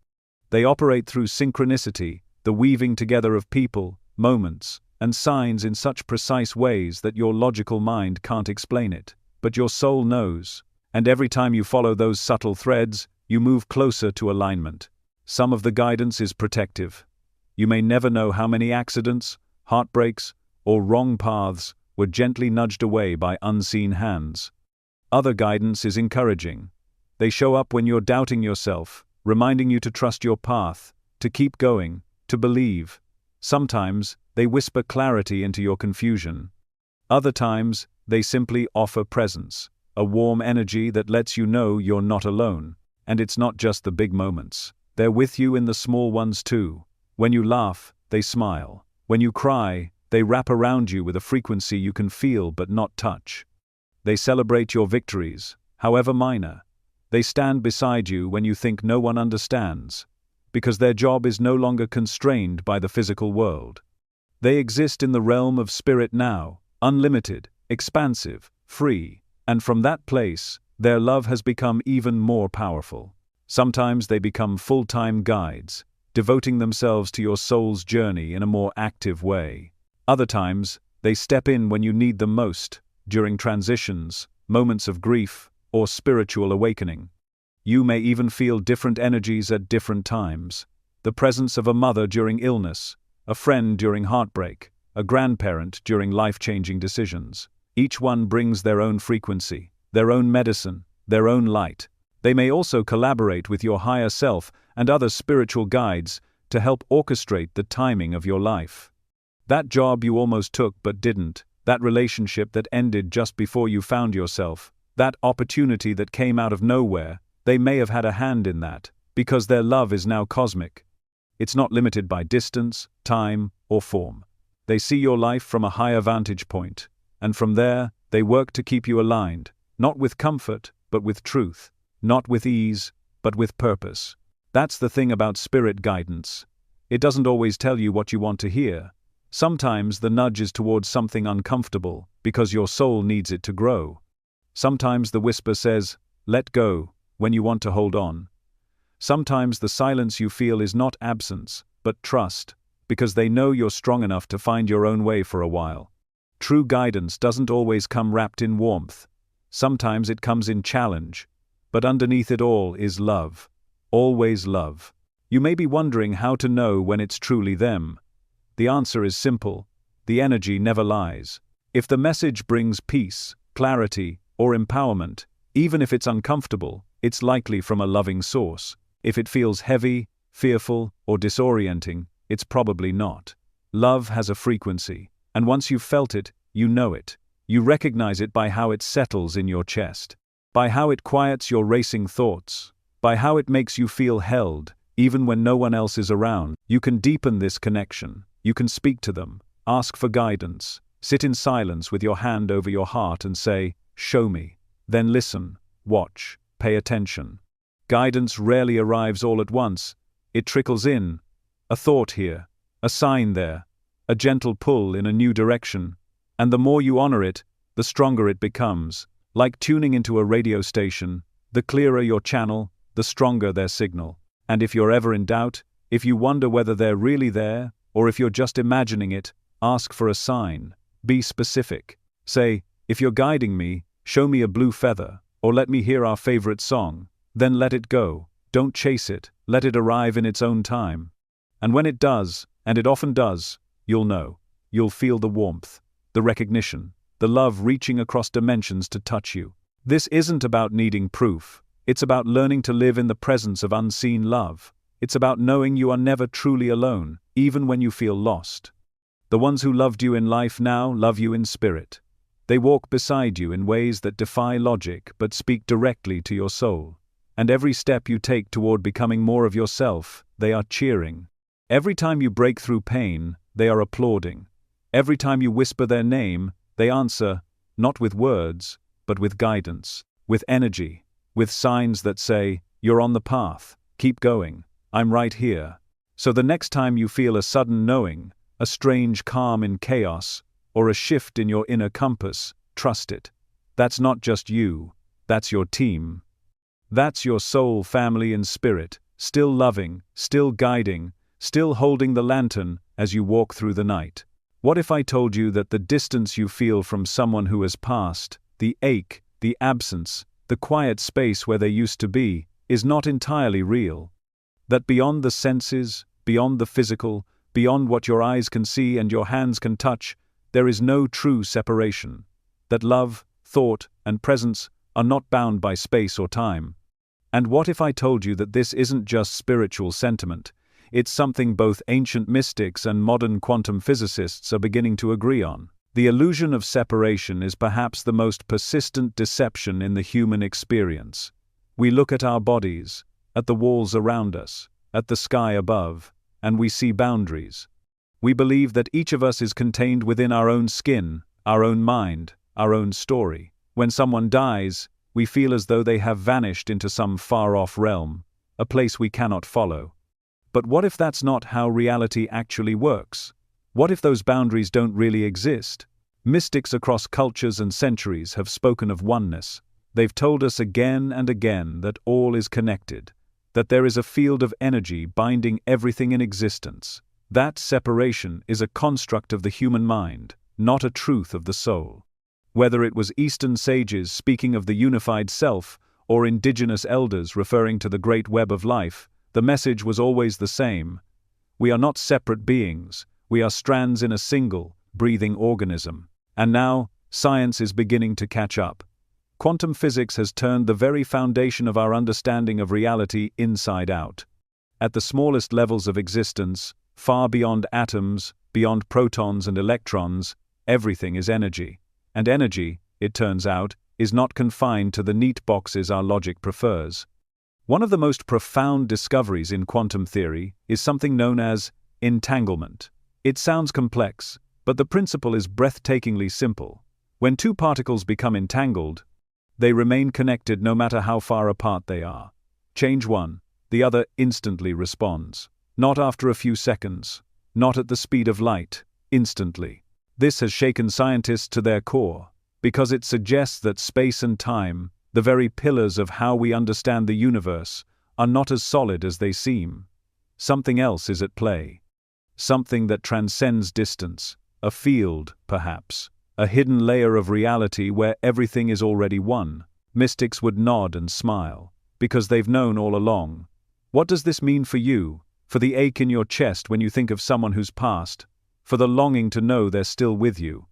They operate through synchronicity, the weaving together of people, moments, and signs in such precise ways that your logical mind can't explain it, but your soul knows. And every time you follow those subtle threads, you move closer to alignment. Some of the guidance is protective. You may never know how many accidents, heartbreaks, or wrong paths were gently nudged away by unseen hands. Other guidance is encouraging. They show up when you're doubting yourself, reminding you to trust your path, to keep going, to believe. Sometimes, they whisper clarity into your confusion. Other times, they simply offer presence, a warm energy that lets you know you're not alone. And it's not just the big moments. They're with you in the small ones too. When you laugh, they smile. When you cry, they wrap around you with a frequency you can feel but not touch. They celebrate your victories, however minor. They stand beside you when you think no one understands, because their job is no longer constrained by the physical world. They exist in the realm of spirit now, unlimited, expansive, free, and from that place, their love has become even more powerful. Sometimes they become full-time guides, devoting themselves to your soul's journey in a more active way. Other times, they step in when you need them most, during transitions, moments of grief, or spiritual awakening. You may even feel different energies at different times. The presence of a mother during illness, a friend during heartbreak, a grandparent during life-changing decisions. Each one brings their own frequency, their own medicine, their own light. They may also collaborate with your higher self and other spiritual guides to help orchestrate the timing of your life. That job you almost took but didn't, that relationship that ended just before you found yourself, that opportunity that came out of nowhere, they may have had a hand in that, because their love is now cosmic. It's not limited by distance, time, or form. They see your life from a higher vantage point, and from there, they work to keep you aligned, not with comfort, but with truth, not with ease, but with purpose. That's the thing about spirit guidance. It doesn't always tell you what you want to hear. Sometimes the nudge is towards something uncomfortable, because your soul needs it to grow. Sometimes the whisper says, "Let go," when you want to hold on. Sometimes the silence you feel is not absence, but trust, because they know you're strong enough to find your own way for a while. True guidance doesn't always come wrapped in warmth. Sometimes it comes in challenge, but underneath it all is love. Always love. You may be wondering how to know when it's truly them. The answer is simple. The energy never lies. If the message brings peace, clarity, or empowerment, even if it's uncomfortable, it's likely from a loving source. If it feels heavy, fearful, or disorienting, it's probably not. Love has a frequency, and once you've felt it, you know it. You recognize it by how it settles in your chest, by how it quiets your racing thoughts, by how it makes you feel held, even when no one else is around. You can deepen this connection. You can speak to them, ask for guidance, sit in silence with your hand over your heart and say, "Show me." Then listen, watch, pay attention. Guidance rarely arrives all at once. It trickles in. A thought here, a sign there, a gentle pull in a new direction. And the more you honor it, the stronger it becomes. Like tuning into a radio station, the clearer your channel, the stronger their signal. And if you're ever in doubt, if you wonder whether they're really there, or if you're just imagining it, ask for a sign. Be specific. Say, "If you're guiding me, show me a blue feather, or let me hear our favorite song." Then let it go. Don't chase it. Let it arrive in its own time. And when it does, and it often does, you'll know. You'll feel the warmth, the recognition, the love reaching across dimensions to touch you. This isn't about needing proof. It's about learning to live in the presence of unseen love. It's about knowing you are never truly alone, even when you feel lost. The ones who loved you in life now love you in spirit. They walk beside you in ways that defy logic but speak directly to your soul. And every step you take toward becoming more of yourself, they are cheering. Every time you break through pain, they are applauding. Every time you whisper their name, they answer, not with words, but with guidance, with energy, with signs that say, "You're on the path, keep going, I'm right here." So the next time you feel a sudden knowing, a strange calm in chaos, or a shift in your inner compass, trust it. That's not just you, that's your team. That's your soul, family, and spirit, still loving, still guiding, still holding the lantern as you walk through the night. What if I told you that the distance you feel from someone who has passed, the ache, the absence, the quiet space where they used to be, is not entirely real? That beyond the senses, beyond the physical, beyond what your eyes can see and your hands can touch, there is no true separation. That love, thought, and presence are not bound by space or time. And what if I told you that this isn't just spiritual sentiment, it's something both ancient mystics and modern quantum physicists are beginning to agree on? The illusion of separation is perhaps the most persistent deception in the human experience. We look at our bodies, at the walls around us, at the sky above, and we see boundaries. We believe that each of us is contained within our own skin, our own mind, our own story. When someone dies, we feel as though they have vanished into some far-off realm, a place we cannot follow. But what if that's not how reality actually works? What if those boundaries don't really exist? Mystics across cultures and centuries have spoken of oneness. They've told us again and again that all is connected, that there is a field of energy binding everything in existence. That separation is a construct of the human mind, not a truth of the soul. Whether it was Eastern sages speaking of the unified self, or indigenous elders referring to the great web of life, the message was always the same. We are not separate beings, we are strands in a single, breathing organism. And now, science is beginning to catch up. Quantum physics has turned the very foundation of our understanding of reality inside out. At the smallest levels of existence, far beyond atoms, beyond protons and electrons, everything is energy. And energy, it turns out, is not confined to the neat boxes our logic prefers. One of the most profound discoveries in quantum theory is something known as entanglement. It sounds complex, but the principle is breathtakingly simple. When two particles become entangled, they remain connected no matter how far apart they are. Change one, the other instantly responds. Not after a few seconds, not at the speed of light, instantly. This has shaken scientists to their core, because it suggests that space and time, the very pillars of how we understand the universe, are not as solid as they seem. Something else is at play. Something that transcends distance, a field, perhaps, a hidden layer of reality where everything is already one. Mystics would nod and smile, because they've known all along. What does this mean for you, for the ache in your chest when you think of someone who's passed, for the longing to know they're still with you?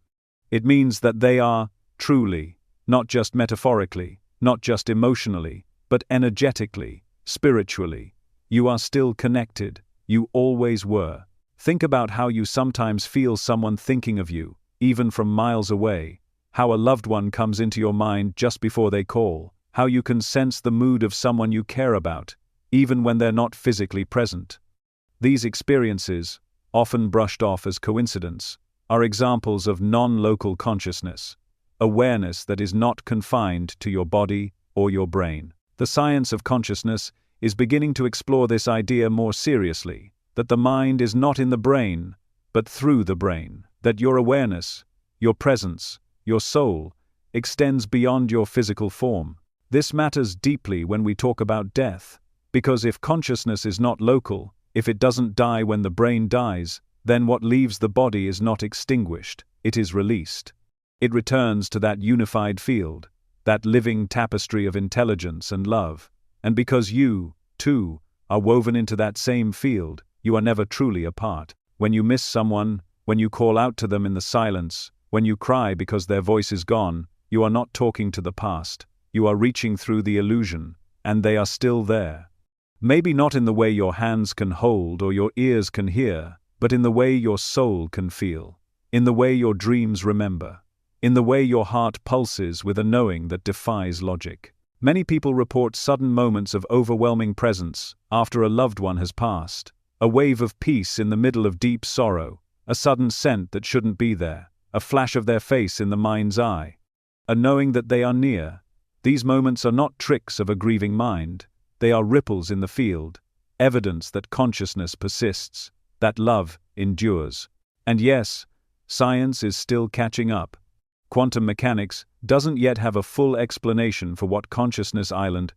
It means that they are, truly, not just metaphorically, not just emotionally, but energetically, spiritually. You are still connected, you always were. Think about how you sometimes feel someone thinking of you, even from miles away, how a loved one comes into your mind just before they call, how you can sense the mood of someone you care about, even when they're not physically present. These experiences, often brushed off as coincidence, are examples of non-local consciousness, awareness that is not confined to your body or your brain. The science of consciousness is beginning to explore this idea more seriously, that the mind is not in the brain, but through the brain, that your awareness, your presence, your soul, extends beyond your physical form. This matters deeply when we talk about death, because if consciousness is not local, if it doesn't die when the brain dies, then what leaves the body is not extinguished, it is released. It returns to that unified field, that living tapestry of intelligence and love. And because you, too, are woven into that same field, you are never truly apart. When you miss someone, when you call out to them in the silence, when you cry because their voice is gone, you are not talking to the past. You are reaching through the illusion, and they are still there. Maybe not in the way your hands can hold or your ears can hear, but in the way your soul can feel, in the way your dreams remember, in the way your heart pulses with a knowing that defies logic. Many people report sudden moments of overwhelming presence after a loved one has passed, a wave of peace in the middle of deep sorrow, a sudden scent that shouldn't be there, a flash of their face in the mind's eye, a knowing that they are near. These moments are not tricks of a grieving mind. They are ripples in the field, evidence that consciousness persists, that love endures. And yes, science is still catching up. Quantum mechanics doesn't yet have a full explanation for what consciousness island,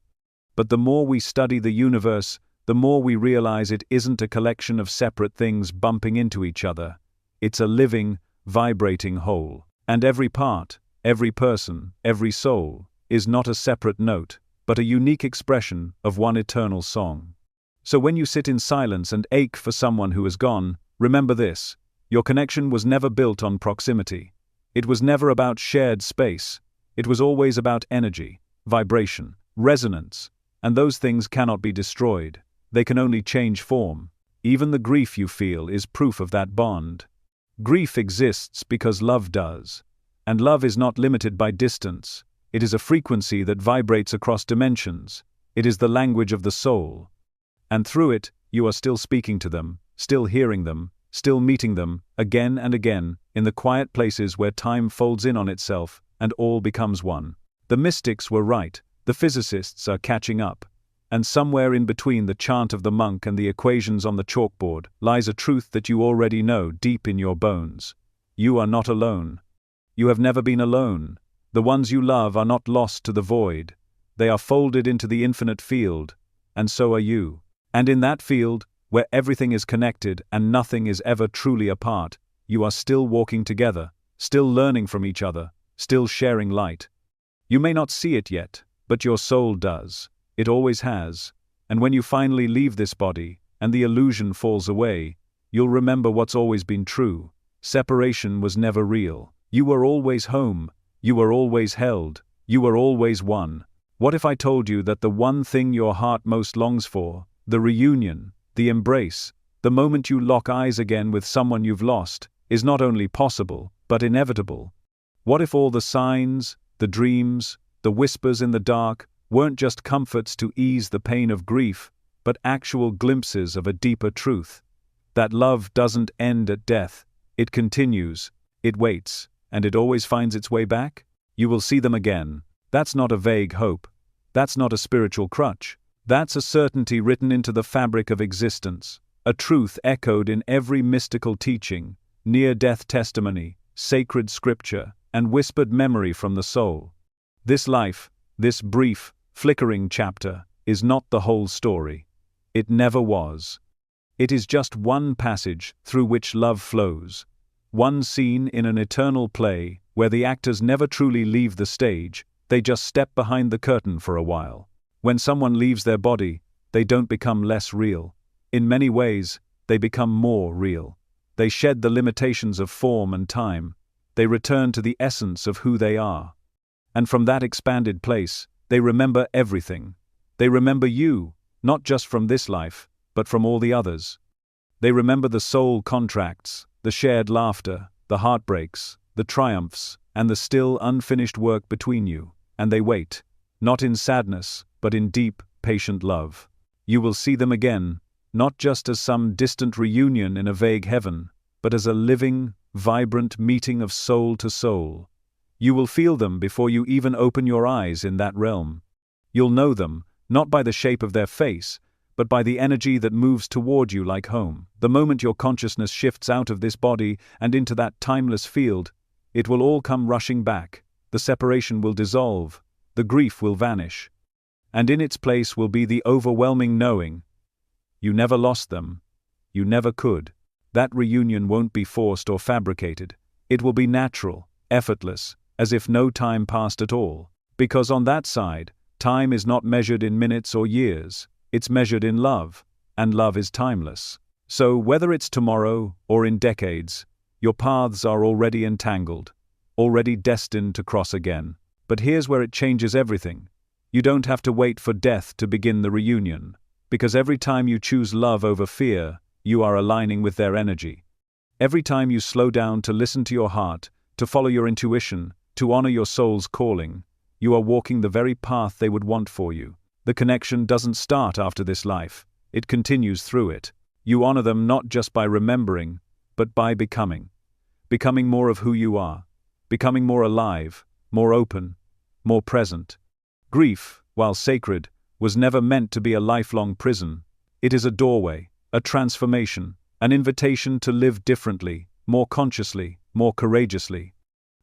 but the more we study the universe, the more we realize it isn't a collection of separate things bumping into each other. It's a living, vibrating whole. And every part, every person, every soul, is not a separate note, but a unique expression of one eternal song. So when you sit in silence and ache for someone who is gone, remember this: your connection was never built on proximity. It was never about shared space. It was always about energy, vibration, resonance, and those things cannot be destroyed. They can only change form. Even the grief you feel is proof of that bond. Grief exists because love does. And love is not limited by distance. It is a frequency that vibrates across dimensions. It is the language of the soul. And through it, you are still speaking to them, still hearing them, still meeting them, again and again, in the quiet places where time folds in on itself, and all becomes one. The mystics were right, the physicists are catching up. And somewhere in between the chant of the monk and the equations on the chalkboard lies a truth that you already know deep in your bones. You are not alone. You have never been alone. The ones you love are not lost to the void. They are folded into the infinite field, and so are you. And in that field, where everything is connected and nothing is ever truly apart, you are still walking together, still learning from each other, still sharing light. You may not see it yet, but your soul does. It always has. And when you finally leave this body, and the illusion falls away, you'll remember what's always been true. Separation was never real. You were always home. You were always held. You were always one. What if I told you that the one thing your heart most longs for, the reunion, the embrace, the moment you lock eyes again with someone you've lost, is not only possible, but inevitable? What if all the signs, the dreams, the whispers in the dark, weren't just comforts to ease the pain of grief, but actual glimpses of a deeper truth? That love doesn't end at death. It continues, it waits, and it always finds its way back? You will see them again. That's not a vague hope. That's not a spiritual crutch. That's a certainty written into the fabric of existence, a truth echoed in every mystical teaching, near-death testimony, sacred scripture, and whispered memory from the soul. This life, this brief, flickering chapter, is not the whole story. It never was. It is just one passage through which love flows, one scene in an eternal play where the actors never truly leave the stage, they just step behind the curtain for a while. When someone leaves their body, they don't become less real. In many ways, they become more real. They shed the limitations of form and time. They return to the essence of who they are. And from that expanded place, they remember everything. They remember you, not just from this life, but from all the others. They remember the soul contracts, the shared laughter, the heartbreaks, the triumphs, and the still unfinished work between you. And they wait, not in sadness, but in deep, patient love. You will see them again, not just as some distant reunion in a vague heaven, but as a living, vibrant meeting of soul to soul. You will feel them before you even open your eyes in that realm. You'll know them, not by the shape of their face, but by the energy that moves toward you like home. The moment your consciousness shifts out of this body and into that timeless field, it will all come rushing back. The separation will dissolve, the grief will vanish. And in its place will be the overwhelming knowing. You never lost them. You never could. That reunion won't be forced or fabricated. It will be natural, effortless, as if no time passed at all. Because on that side, time is not measured in minutes or years. It's measured in love, and love is timeless. So whether it's tomorrow or in decades, your paths are already entangled, already destined to cross again. But here's where it changes everything. You don't have to wait for death to begin the reunion, because every time you choose love over fear, you are aligning with their energy. Every time you slow down to listen to your heart, to follow your intuition, to honor your soul's calling, you are walking the very path they would want for you. The connection doesn't start after this life, it continues through it. You honor them not just by remembering, but by becoming. Becoming more of who you are. Becoming more alive, more open, more present. Grief, while sacred, was never meant to be a lifelong prison. It is a doorway, a transformation, an invitation to live differently, more consciously, more courageously.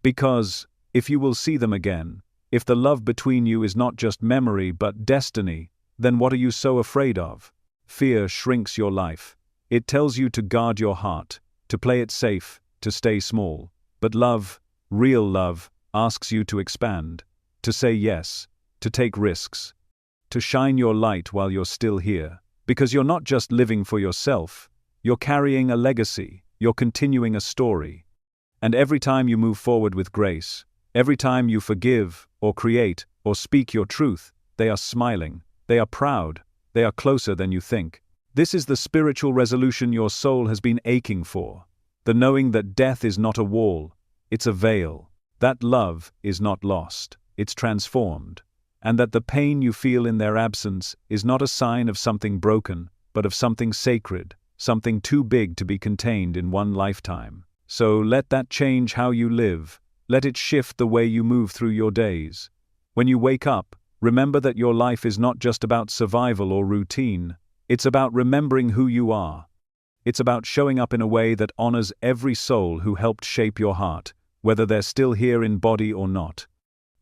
Because, if you will see them again, if the love between you is not just memory but destiny, then what are you so afraid of? Fear shrinks your life. It tells you to guard your heart, to play it safe, to stay small. But love, real love, asks you to expand, to say yes, to take risks, to shine your light while you're still here. Because you're not just living for yourself, you're carrying a legacy, you're continuing a story. And every time you move forward with grace, every time you forgive, or create, or speak your truth, they are smiling, they are proud, they are closer than you think. This is the spiritual resolution your soul has been aching for. The knowing that death is not a wall, it's a veil. That love is not lost, it's transformed. And that the pain you feel in their absence is not a sign of something broken, but of something sacred, something too big to be contained in one lifetime. So let that change how you live. Let it shift the way you move through your days. When you wake up, remember that your life is not just about survival or routine. It's about remembering who you are. It's about showing up in a way that honors every soul who helped shape your heart, whether they're still here in body or not.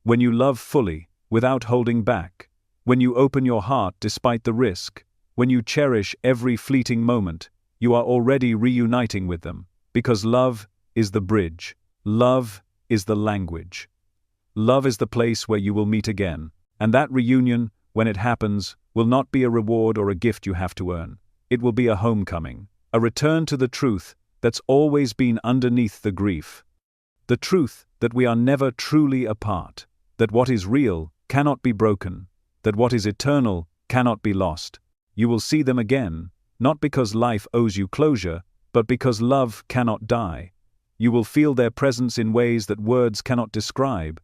When you love fully, without holding back, when you open your heart despite the risk, when you cherish every fleeting moment, you are already reuniting with them, because love is the bridge. Love is the language. Love is the place where you will meet again, and that reunion, when it happens, will not be a reward or a gift you have to earn. It will be a homecoming, a return to the truth that's always been underneath the grief. The truth that we are never truly apart, that what is real cannot be broken, that what is eternal cannot be lost. You will see them again, not because life owes you closure, but because love cannot die. You will feel their presence in ways that words cannot describe.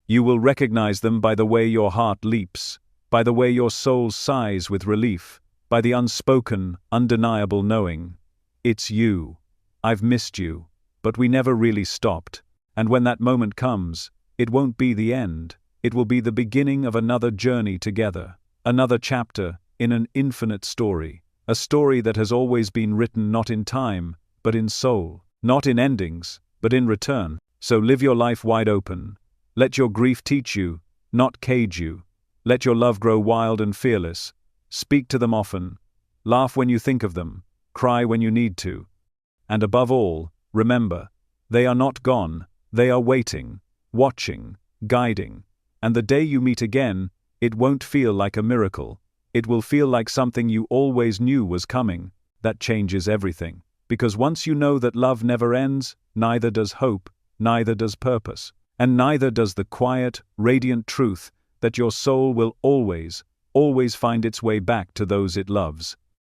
You will recognize them by the way your heart leaps, by the way your soul sighs with relief, by the unspoken, undeniable knowing. It's you. I've missed you, but we never really stopped. And when that moment comes, it won't be the end. It will be the beginning of another journey together, another chapter in an infinite story, a story that has always been written not in time, but in soul, not in endings, but in return. So live your life wide open. Let your grief teach you, not cage you. Let your love grow wild and fearless. Speak to them often. Laugh when you think of them. Cry when you need to. And above all, remember, they are not gone, they are waiting, watching, guiding. And the day you meet again, it won't feel like a miracle. It will feel like something you always knew was coming. That changes everything. Because once you know that love never ends, neither does hope, neither does purpose, and neither does the quiet, radiant truth that your soul will always, always find its way back to those it loves.